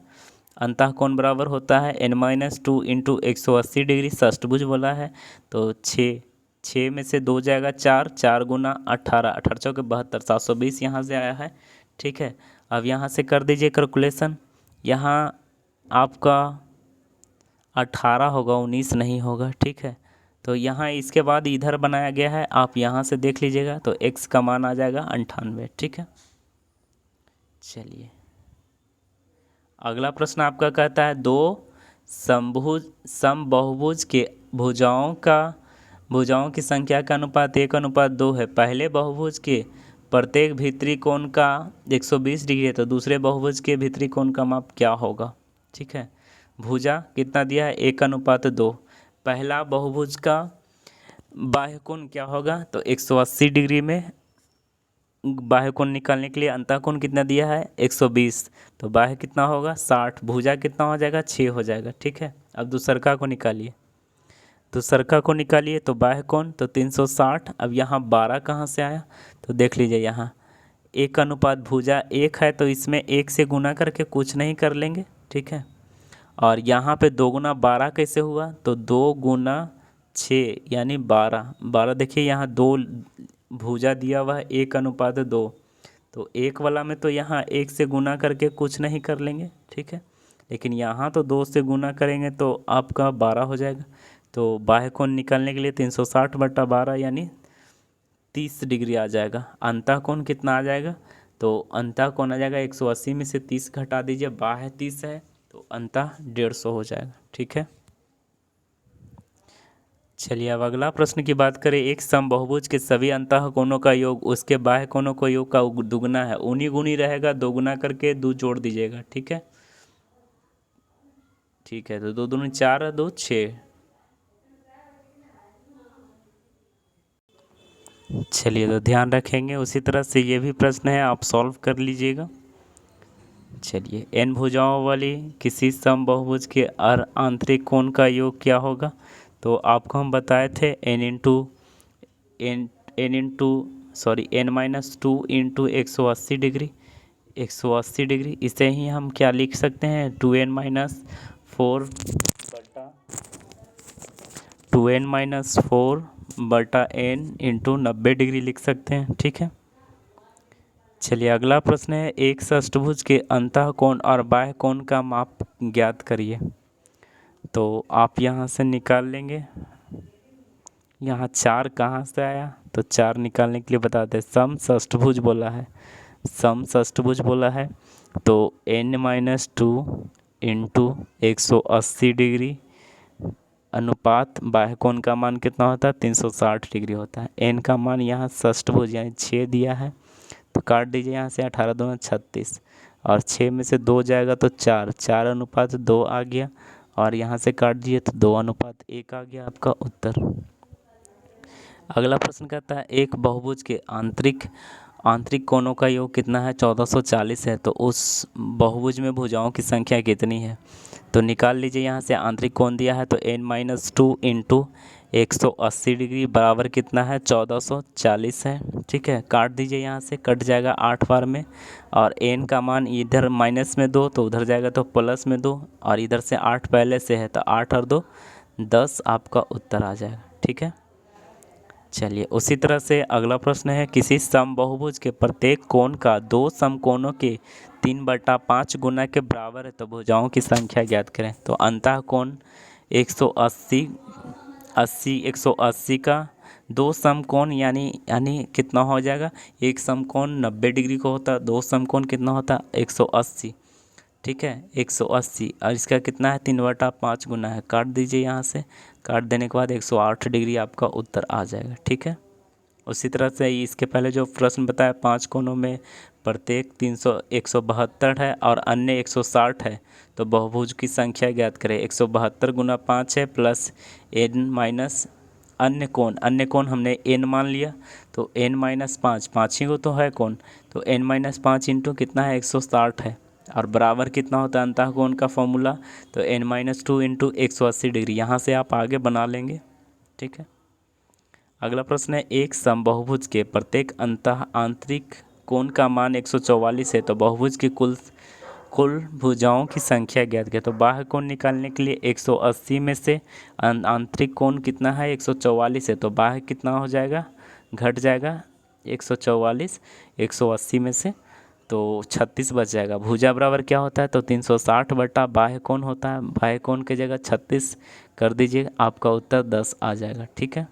अंतःकोण बराबर होता है n-2 इंटू 180 डिग्री, षष्ठभुज बोला है। तो 6 में से 2 जाएगा 4 गुना 18 18 चौके 72, 720 यहाँ से आया है, ठीक है। अब यहाँ से कर दीजिए कैलकुलेशन, यहाँ आपका 18 होगा, 19 नहीं होगा, ठीक है। तो यहाँ इसके बाद इधर बनाया गया है, आप यहाँ से देख लीजिएगा, तो x का मान आ जाएगा 98, ठीक है। चलिए अगला प्रश्न आपका कहता है दो समबाहुभुज के भुजाओं की संख्या का अनुपात 1:2 है। पहले बहुभुज के प्रत्येक भीतरी कोण का 120 डिग्री है, तो दूसरे बहुभुज के भीतरी कोण का माप क्या होगा, ठीक है। भुजा कितना दिया है, 1:2। पहला बहुभुज का बाह्य कोण क्या होगा, तो 180 डिग्री में बाह्य कोण निकालने के लिए अंतःकोण कितना दिया है 120, तो बाह्य कितना होगा 60, भुजा कितना हो जाएगा 6 हो जाएगा, ठीक है। अब दूसरका को निकालिए, दूसरका को निकालिए तो बाह्य कोण तो 360। अब यहाँ 12 कहाँ से आया, तो देख लीजिए यहाँ 1 भुजा 1 है, तो इसमें 1 से गुना करके कुछ नहीं कर लेंगे, ठीक है। और यहाँ पे 2 गुना 12 कैसे हुआ, तो 2 गुना 6 यानी 12 देखिए यहाँ 2 भुजा दिया हुआ है 1:2, तो 1 वाला में तो यहाँ 1 से गुना करके कुछ नहीं कर लेंगे, ठीक है। लेकिन यहाँ तो 2 से गुना करेंगे तो आपका 12 हो जाएगा। तो बाह्य कोण निकालने के लिए 360 बटा 12 यानी 30 डिग्री आ जाएगा। अंतःकोण कितना आ जाएगा, तो अंतःकोण आ जाएगा 180 में से 30 घटा दीजिए, बाह्य 30 है तो अंतः 150 हो जाएगा, ठीक है। चलिए अब अगला प्रश्न की बात करें। एक समबाहुभुज के सभी अंतः कोणों का योग उसके बाह्य कोणों को योग का दुगुना है। ऊनी गुनी रहेगा, दोगुना करके दो जोड़ दीजिएगा। ठीक है, ठीक है। तो दो दूनी चार, दो छः। चलिए तो ध्यान रखेंगे। उसी तरह से ये भी प्रश्न है, आप सॉल्व कर लीजिएगा। चलिए, एन भुजाओं वाली किसी समबाहुभुज के आंतरिक कोण का योग क्या होगा? तो आपको हम बताए थे n minus two into 180 degree. 180 degree, इसे ही हम क्या लिख सकते हैं? 2n-4/n इंटू 90 डिग्री लिख सकते हैं। ठीक है। चलिए अगला प्रश्न है, एक षष्ठभुज के अंतः कोण और बाह्य कोण का माप ज्ञात करिए। तो आप यहाँ से निकाल लेंगे। यहाँ 4 कहाँ से आया? तो 4 निकालने के लिए बताते हैं। समषष्ठभुज बोला है, समषष्ठभुज बोला है तो n-2 इंटू 180 डिग्री अनुपात बाह्य कोण का मान कितना होता है? 360 डिग्री होता है। n का मान यहाँ षष्ठभुज यानी 6 दिया है, तो काट दीजिए यहाँ से। 18 दूना 36 और 6 में से 2 जाएगा तो 4, 4 अनुपात 2 आ गया। और यहाँ से काट दिए तो 2 अनुपात 1 आ गया आपका उत्तर। अगला प्रश्न कहता है, एक बहुभुज के आंतरिक कोणों का योग कितना है? 1440 है। तो उस बहुभुज में भुजाओं की संख्या कितनी है? तो निकाल लीजिए। यहाँ से आंतरिक कोण दिया है तो n-2 इंटू 180 डिग्री बराबर कितना है? 1440 है। ठीक है, काट दीजिए। यहाँ से कट जाएगा 8 बार में, और n का मान इधर माइनस में 2 तो उधर जाएगा तो प्लस में 2, और इधर से 8 पहले से है तो 8 और 2 10 आपका उत्तर आ जाएगा। ठीक है। चलिए उसी तरह से अगला प्रश्न है, किसी समबाहुभुज के प्रत्येक कोण का दो समकोणों के 3/5 गुना के बराबर है। तो भुजाओं की संख्या ज्ञात करें। तो अंतः कोण 180 का दो समकोण यानी कितना हो जाएगा? एक समकोण 90 डिग्री को होता है, दो समकोण कितना होता है? 180। ठीक है, 180 और इसका कितना है? 3/5 गुना है। काट दीजिए यहाँ से। काट देने के बाद 108 डिग्री आपका उत्तर आ जाएगा। ठीक है। उसी तरह से इसके पहले जो प्रश्न बताया, 5 कोणों में प्रत्येक 172 है और अन्य 160 है। तो बहुभुज की संख्या ज्ञात करें। 172 गुना 5 है प्लस n माइनस अन्य कोण हमने n मान लिया, तो n-5, 5 ही को तो है कोण, तो n-5 इंटू कितना है? 160 है। और बराबर कितना होता है अंतः कोण का फॉर्मूला? तो n-2 इंटू 180 डिग्री। यहाँ से आप आगे बना लेंगे। ठीक है। अगला प्रश्न है, एक समबाहुभुज के प्रत्येक आंतरिक कोण का मान 144 है। तो बहुभुज की कुल भुजाओं की संख्या ज्ञात करें। तो बाह्य कोण निकालने के लिए 180 में से आंतरिक कोण कितना है? 144 है। तो बाह्य कितना हो जाएगा? घट जाएगा 144 180 में से, तो 36 बच जाएगा। भुजा बराबर क्या होता है? तो 360 बटा बाह्य कोण होता है। बाह्य कोण की जगह 36 कर दीजिए, आपका उत्तर 10 आ जाएगा। ठीक है।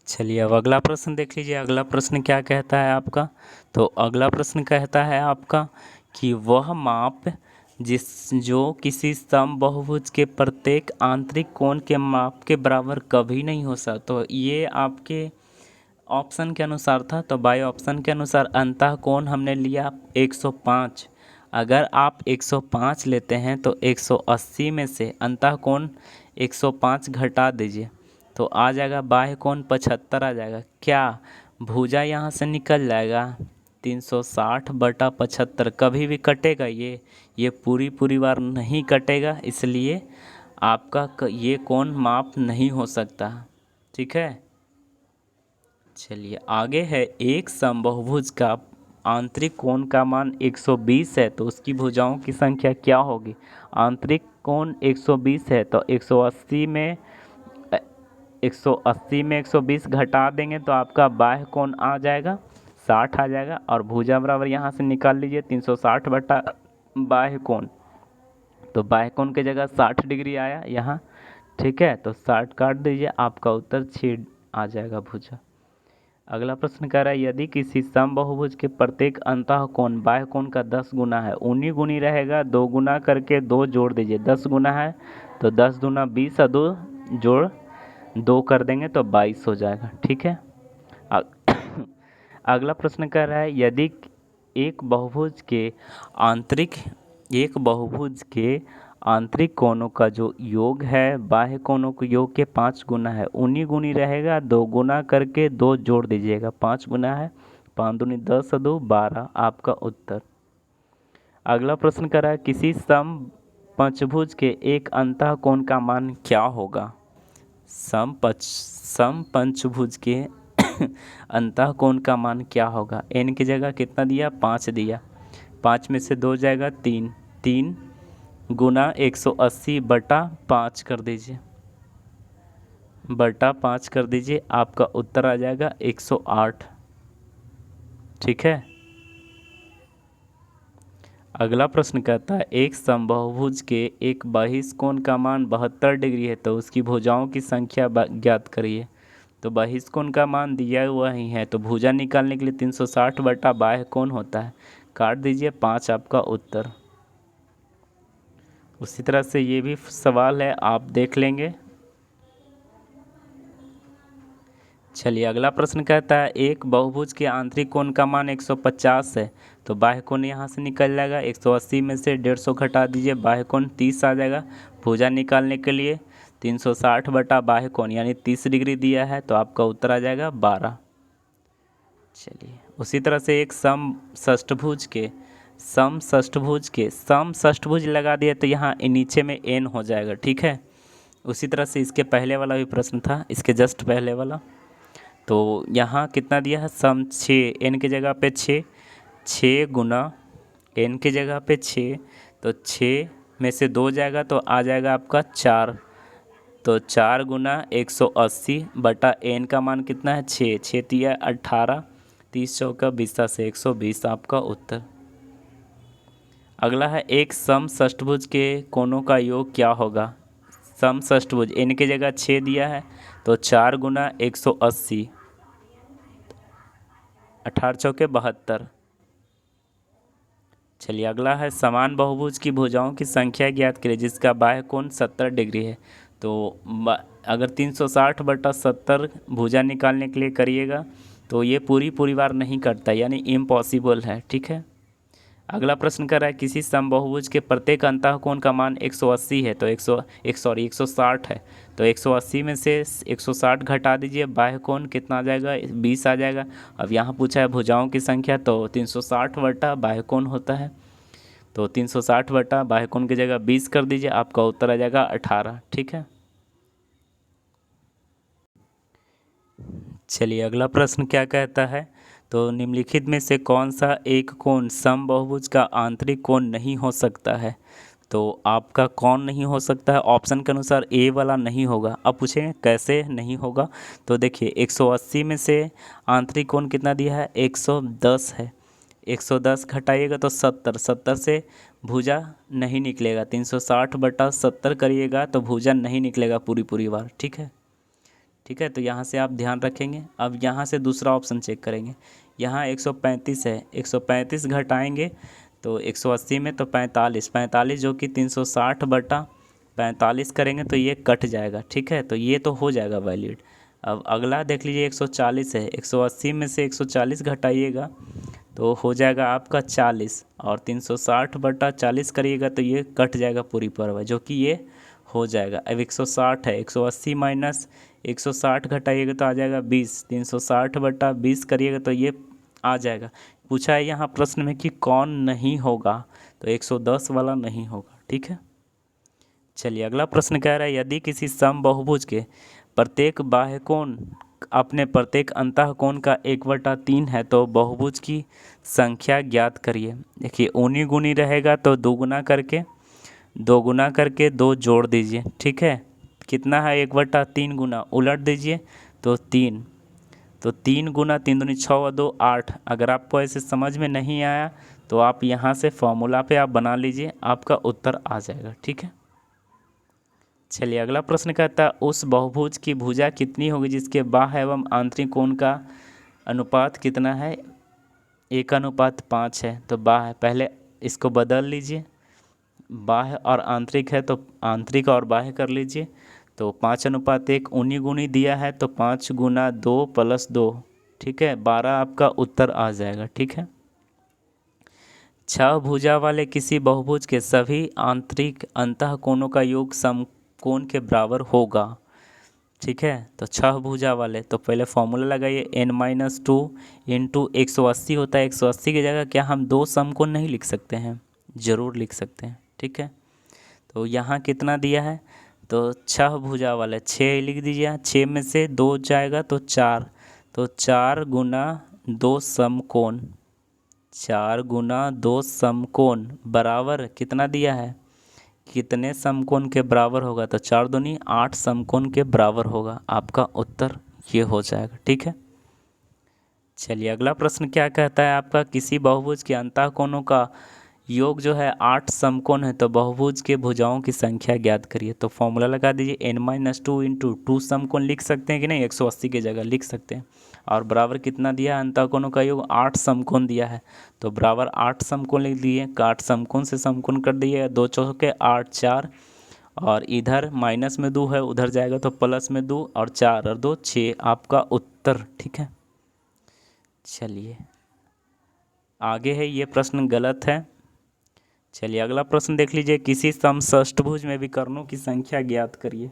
चलिए अब अगला प्रश्न देख लीजिए। अगला प्रश्न क्या कहता है आपका? तो अगला प्रश्न कहता है आपका कि वह माप जो किसी समबाहुभुज के प्रत्येक आंतरिक कोण के माप के बराबर कभी नहीं हो सकता। तो ये आपके ऑप्शन के अनुसार था। तो बाय ऑप्शन के अनुसार अंतः कोण हमने लिया 105। अगर आप 105 लेते हैं तो 180 में से अंतः कोण 105 घटा दीजिए तो आ जाएगा बाह्य कोण 75 आ जाएगा। क्या भुजा यहाँ से निकल जाएगा? 360 बटा 75 कभी भी कटेगा? ये पूरी बार नहीं कटेगा, इसलिए आपका ये कोण माप नहीं हो सकता। ठीक है। चलिए आगे है, एक समबाहुभुज का आंतरिक कोण का मान 120 है। तो उसकी भुजाओं की संख्या क्या होगी? आंतरिक कोण 120 है तो 180 में 120 घटा देंगे तो आपका बाह्य कोण आ जाएगा 60 आ जाएगा। और भुजा बराबर यहाँ से निकाल लीजिए 360 बटा बाह्य कोण, तो बाह्य कोण की जगह 60 डिग्री आया यहाँ। ठीक है, तो 60 काट दीजिए, आपका उत्तर 6 आ जाएगा भुजा। अगला प्रश्न कह रहा है यदि किसी समबाहुभुज के प्रत्येक अंतः कोण बाह्य कोण का 10 गुना है, उन्हीं गुनी रहेगा, 2 गुना करके 2 जोड़ दीजिए। 10 गुना है तो 10 दूना 20 और 2 जोड़ 2 कर देंगे तो 22 हो जाएगा। ठीक है। अगला प्रश्न कह रहा है यदि एक बहुभुज के आंतरिक कोणों का जो योग है बाह्य कोणों के योग के 5 गुना है, उन्हीं गुनी रहेगा, 2 गुना करके 2 जोड़ दीजिएगा। 5 गुना है, 5 दूनी 10 और 2 12 आपका उत्तर। अगला प्रश्न कर रहा है किसी सम पंचभुज के एक अंतः कोण का मान क्या होगा। सम पंचभुज के अंतः कोण का मान क्या होगा। n की जगह कितना दिया, 5 दिया। 5 में से 2 जाएगा 3, 3 गुना 180 बटा 5 कर दीजिए, बटा 5 कर दीजिए, आपका उत्तर आ जाएगा 108। ठीक है। अगला प्रश्न कहता है एक समबाहुभुज के एक बहिष्कोण का मान 72 डिग्री है तो उसकी भुजाओं की संख्या ज्ञात करिए। तो बहिष्कोण का मान दिया हुआ ही है तो भुजा निकालने के लिए 360 बटा बाह्य कोण होता है, काट दीजिए, 5 आपका उत्तर। उसी तरह से ये भी सवाल है, आप देख लेंगे। चलिए अगला प्रश्न कहता है एक बहुभुज के आंतरिक कोण का मान 150 है तो बाह्य कोण यहाँ से निकल जाएगा। 180 में से 150 घटा दीजिए, बाह्य कोण 30 आ जाएगा। भुजा निकालने के लिए 360 बटा बाह्य कोण यानी 30 डिग्री दिया है तो आपका उत्तर आ जाएगा 12। चलिए उसी तरह से एक समषष्ठभुज लगा दिया तो यहाँ नीचे में n हो जाएगा। ठीक है। उसी तरह से इसके पहले वाला भी प्रश्न था, इसके जस्ट पहले वाला, तो यहाँ कितना दिया है, सम 6, n की जगह पे 6 गुना n की जगह पे 6, तो 6 में से 2 जाएगा तो आ जाएगा आपका 4, तो 4 गुना 180 बटा n का मान कितना है 6, 6 तिया 18, 30 चौका 20 से 120 आपका उत्तर। अगला है एक समषष्ठभुज के कोणों का योग क्या होगा। समषष्ठभुज n की जगह 6 दिया है तो 4 गुना 180, 18 चौके 72। चलिए अगला है समान बहुभुज की भुजाओं की संख्या ज्ञात करिए जिसका बाह्य कोण 70 डिग्री है। तो अगर 360 बटा 70 भुजा निकालने के लिए करिएगा तो ये पूरी बार नहीं कटता, यानी इम्पॉसिबल है। ठीक है। अगला प्रश्न कर रहा है किसी समबाहुभुज के प्रत्येक अंतः कोण का मान 180 है तो 160 है तो 180 में से 160 घटा दीजिए, बाह्य कोण कितना आ जाएगा 20 आ जाएगा। अब यहाँ पूछा है भुजाओं की संख्या तो 360 बटा बाह्य कोण होता है, तो 360 बटा बाह्य कोण की जगह 20 कर दीजिए, आपका उत्तर आ जाएगा 18। ठीक है। चलिए अगला प्रश्न क्या कहता है, तो निम्नलिखित में से कौन सा एक कोण समबाहुभुज का आंतरिक कोण नहीं हो सकता है। तो आपका कौन नहीं हो सकता है, ऑप्शन के अनुसार ए वाला नहीं होगा। अब पूछेंगे कैसे नहीं होगा, तो देखिए 180 में से आंतरिक कोण कितना दिया है 110 है, 110 घटाइएगा तो 70, 70 से भुजा नहीं निकलेगा, 360 बटा 70 करिएगा तो भुजा नहीं निकलेगा पूरी बार। ठीक है। ठीक है, तो यहाँ से आप ध्यान रखेंगे। अब यहाँ से दूसरा ऑप्शन चेक करेंगे, यहाँ 135 है, 135 घटाएंगे तो 180 में तो 45 जो कि 360 बटा 45 करेंगे तो ये कट जाएगा। ठीक है, तो ये तो हो जाएगा वैलिड। अब अगला देख लीजिए 140 है, 180 में से 140 घटाइएगा तो हो जाएगा आपका 40 और 360 बटा 40 करिएगा तो ये कट जाएगा पूरी पर, जो कि ये हो जाएगा। अब 160 है, 180 माइनस 160 घटाइएगा तो आ जाएगा 20, 360 बटा 20 करिएगा तो ये आ जाएगा। पूछा है यहाँ प्रश्न में कि कौन नहीं होगा, तो 110 वाला नहीं होगा। ठीक है। चलिए अगला प्रश्न कह रहा है यदि किसी समबाहुभुज के प्रत्येक बाह्य कोण अपने प्रत्येक अंतः कोण का 1/3 है तो बहुभुज की संख्या ज्ञात करिए। देखिए ऊनी गुनी रहेगा तो 2 गुना करके 2 जोड़ दीजिए। ठीक है, कितना है 1/3 गुना, उलट दीजिए तो 3, तो 3 गुना 3 दूनी 6 और 2 8। अगर आपको ऐसे समझ में नहीं आया तो आप यहाँ से फॉर्मूला पे आप बना लीजिए, आपका उत्तर आ जाएगा। ठीक है। चलिए अगला प्रश्न कहता है उस बहुभुज की भुजा कितनी होगी जिसके बाह्य एवं आंतरिक कोण का अनुपात कितना है, 1:5 है। तो बाह्य, पहले इसको बदल लीजिए, बाह्य और आंतरिक है तो आंतरिक और बाह्य कर लीजिए। तो 5:1 19 दिया है तो 5 × 2 + 2, ठीक है, 12 आपका उत्तर आ जाएगा। ठीक है, 6 भुजा वाले किसी बहुभुज के सभी आंतरिक अंतःकोणों का योग समकोण के बराबर होगा। ठीक है, तो 6 भुजा वाले, तो पहले फॉर्मूला लगाइए, n-2 इंटू 180 होता है। 180 की जगह क्या हम 2 समकोण नहीं लिख सकते हैं? ज़रूर लिख सकते हैं। ठीक है, तो यहाँ कितना दिया है, तो 6 भुजा वाले 6 लिख दीजिए, 6 में से 2 जाएगा तो 4, तो 4 × 2 समकोण, 4 × 2 समकोण बराबर कितना दिया है, कितने समकोण के बराबर होगा, तो 4 दूनी 8 समकोण के बराबर होगा। आपका उत्तर ये हो जाएगा। ठीक है, चलिए अगला प्रश्न क्या कहता है आपका, किसी बहुभुज के अंतःकोणों का योग जो है 8 समकोण है, तो बहुभुज के भुजाओं की संख्या ज्ञात करिए। तो फॉर्मूला लगा दीजिए, n-2 इंटू 2 समकोण लिख सकते हैं कि नहीं, 180 की जगह लिख सकते हैं। और बराबर कितना दिया है, अंतःकोणों का योग 8 समकोण दिया है, तो बराबर 8 समकोण लिख दिए। 8 समकोण से समकोण कर दिए, 2 चौके 8 4, और इधर माइनस में 2 है, उधर जाएगा तो प्लस में 2, और 4 और 2 6 आपका उत्तर। ठीक है, चलिए आगे है, ये प्रश्न गलत है। चलिए अगला प्रश्न देख लीजिए, किसी समषष्ठभुज में विकर्णों की संख्या ज्ञात करिए।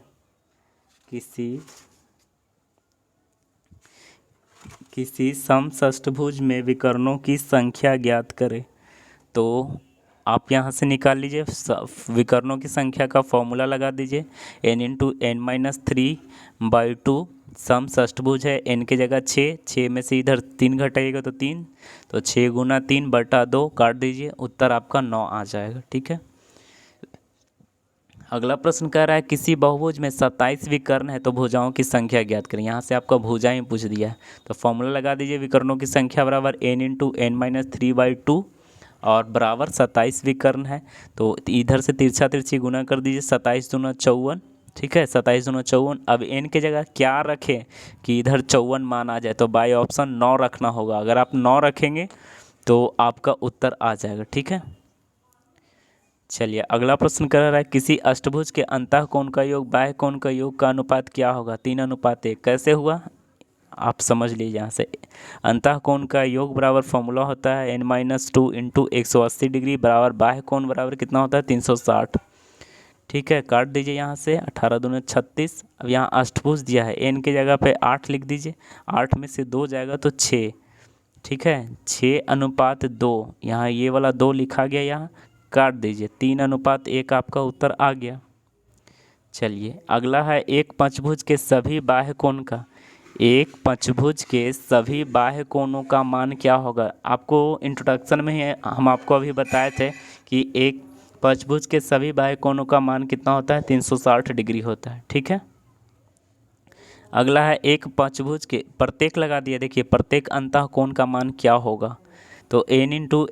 किसी समषष्ठभुज में विकर्णों की संख्या ज्ञात करें। तो आप यहाँ से निकाल लीजिए, विकर्णों की संख्या का फॉर्मूला लगा दीजिए, n×n-3/2। समषष्ठभुज है, n की जगह 6, 6 में से इधर 3 घटाइएगा तो 3, तो 6 × 3/2 काट दीजिए, उत्तर आपका 9 आ जाएगा। ठीक है, अगला प्रश्न कह रहा है, किसी बहुभुज में 27 विकर्ण है तो भुजाओं की संख्या ज्ञात करें। यहाँ से आपका भुजाएं पूछ दिया है, तो फॉर्मूला लगा दीजिए, विकर्णों की संख्या बराबर n×n-3/2 और बराबर 27 विकर्ण है, तो इधर से तिरछा तिरछी गुना कर दीजिए, 27 दूना 54। ठीक है, 27 दूना 54। अब n की जगह क्या रखें कि इधर 54 मान आ जाए, तो बाय ऑप्शन 9 रखना होगा। अगर आप 9 रखेंगे तो आपका उत्तर आ जाएगा। ठीक है, चलिए अगला प्रश्न कर रहा है, किसी अष्टभुज के अंतःकोण का योग बाह्य कोण का योग का अनुपात क्या होगा, 3:1। कैसे हुआ आप समझ लीजिए। यहाँ से अंतःकोण का योग बराबर फॉर्मूला होता है n-2 इंटू 180 डिग्री बराबर बाह्य कोण बराबर कितना होता है, 360। ठीक है, काट दीजिए यहाँ से, 18 दूनी 36। अब यहाँ अष्टभुज दिया है, n की जगह पे 8 लिख दीजिए, 8 में से 2 जाएगा तो 6। ठीक है, 6:2, यहाँ ये वाला 2 लिखा गया, यहाँ काट दीजिए, 3:1 आपका उत्तर आ गया। चलिए अगला है, एक पंचभुज के सभी बाह्य कोण का, एक पंचभुज के सभी बाह्य कोणों का मान क्या होगा। आपको इंट्रोडक्शन में ही हम आपको अभी बताए थे कि एक पंचभुज के सभी बाह्य कोणों का मान कितना होता है, 360 डिग्री होता है। ठीक है, अगला है, एक पंचभुज के प्रत्येक लगा दिया, देखिए प्रत्येक अंतःकोण का मान क्या होगा, तो n×n-2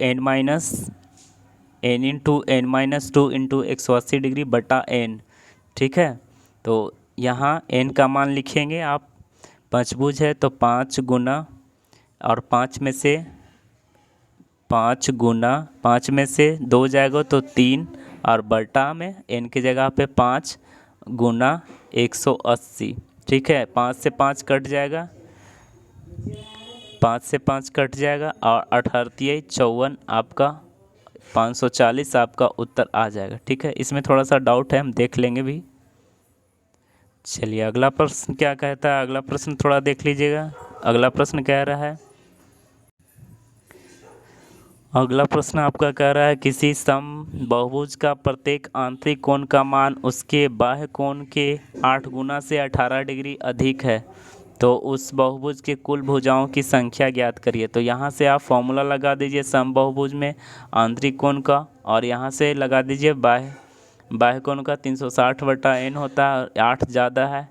इंटू 180 डिग्री बटा n। ठीक है, तो यहाँ n का मान लिखेंगे आप, पंचभुज है तो 5 गुना, और 5 में से 2 जाएगा तो 3, और बटा में n की जगह पे 5 गुना 180। ठीक है, 5 से 5 कट जाएगा, 5 से 5 कट जाएगा, और 18 54 आपका 540 आपका उत्तर आ जाएगा। ठीक है, इसमें थोड़ा सा डाउट है, हम देख लेंगे भी। चलिए अगला प्रश्न क्या कहता है, अगला प्रश्न थोड़ा देख लीजिएगा। अगला प्रश्न कह रहा है, अगला प्रश्न आपका कह रहा है, किसी सम बहुभुज का प्रत्येक आंतरिक कोण का मान उसके बाह्य कोण के 8 गुना से 18 डिग्री अधिक है, तो उस बहुभुज के कुल भुजाओं की संख्या ज्ञात करिए। तो यहाँ से आप फॉर्मूला लगा दीजिए सम बहुभुज में आंतरिक कोण का, और यहाँ से लगा दीजिए बाह्य कोण का 360/n होता है, 8 ज़्यादा है,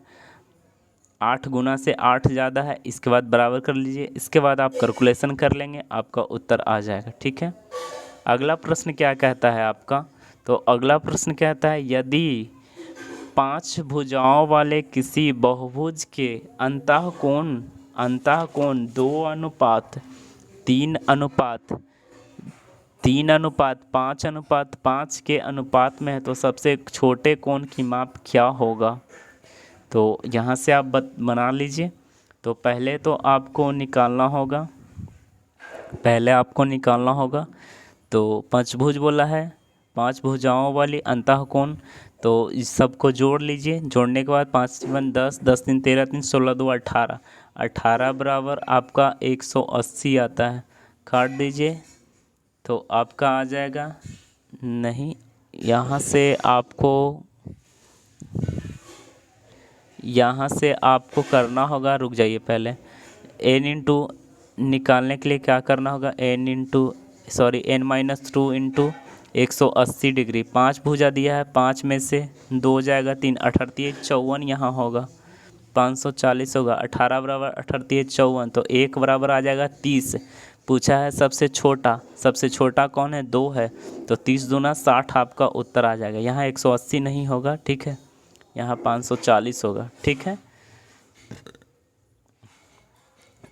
8 गुना से 8 ज़्यादा है, इसके बाद बराबर कर लीजिए, इसके बाद आप कैलकुलेशन कर लेंगे, आपका उत्तर आ जाएगा। ठीक है, अगला प्रश्न क्या कहता है आपका, तो अगला प्रश्न कहता है, यदि 5 भुजाओं वाले किसी बहुभुज के अंतःकोण अंतःकोण 2:3:3:5:5 के अनुपात में है तो सबसे छोटे कोण की माप क्या होगा। तो यहाँ से आप बना लीजिए। तो पहले आपको निकालना होगा तो पंचभुज बोला है, 5 भुजाओं वाली अंतःकोण। तो इस सबको जोड़ लीजिए। जोड़ने के बाद 5 × 1 10, 10 × 3 13, 3 16 2 18, 18 बराबर आपका 180 आता है। काट दीजिए तो आपका आ जाएगा। नहीं, यहाँ से आपको करना होगा, रुक जाइए पहले। निकालने के लिए क्या करना होगा, n-2 × 180 डिग्री। 5 भुजा दिया है, 5 में से 2 जाएगा, 3 18 54 यहाँ होगा, 540 होगा। 18 बराबर 18 54, तो 1 बराबर आ जाएगा 30। पूछा है सबसे छोटा कौन है, 2 है, तो 30 दूना 60 आपका उत्तर आ जाएगा। यहाँ 180 नहीं होगा, ठीक है, यहाँ 540 होगा, ठीक है।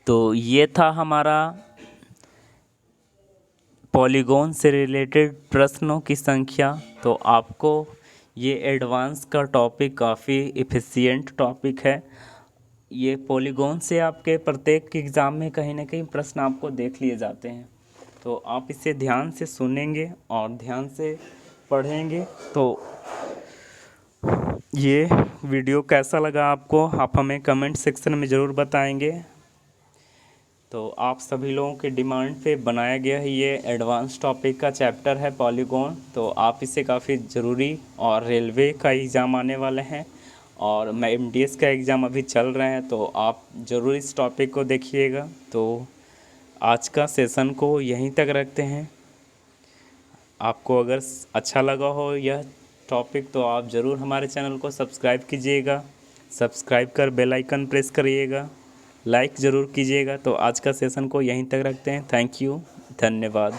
तो ये था हमारा पॉलीगॉन से रिलेटेड प्रश्नों की संख्या। तो आपको ये एडवांस का टॉपिक काफ़ी एफिशिएंट टॉपिक है। ये पॉलीगॉन से आपके प्रत्येक एग्ज़ाम में कहीं ना कहीं प्रश्न आपको देख लिए जाते हैं। तो आप इसे ध्यान से सुनेंगे और ध्यान से पढ़ेंगे। तो ये वीडियो कैसा लगा आपको, आप हमें कमेंट सेक्शन में ज़रूर बताएंगे। तो आप सभी लोगों के डिमांड पे बनाया गया है ये एडवांस टॉपिक का चैप्टर है पॉलीगॉन। तो आप इसे काफ़ी ज़रूरी, और रेलवे का एग्ज़ाम आने वाले हैं और MDS का एग्ज़ाम अभी चल रहे हैं, तो आप ज़रूर इस टॉपिक को देखिएगा। तो आज का सेशन को यहीं तक रखते हैं। आपको अगर अच्छा लगा हो यह टॉपिक तो आप ज़रूर हमारे चैनल को सब्सक्राइब कीजिएगा। सब्सक्राइब कर बेल आइकन प्रेस करिएगा, लाइक ज़रूर कीजिएगा। तो आज का सेशन को यहीं तक रखते हैं। थैंक यू, धन्यवाद।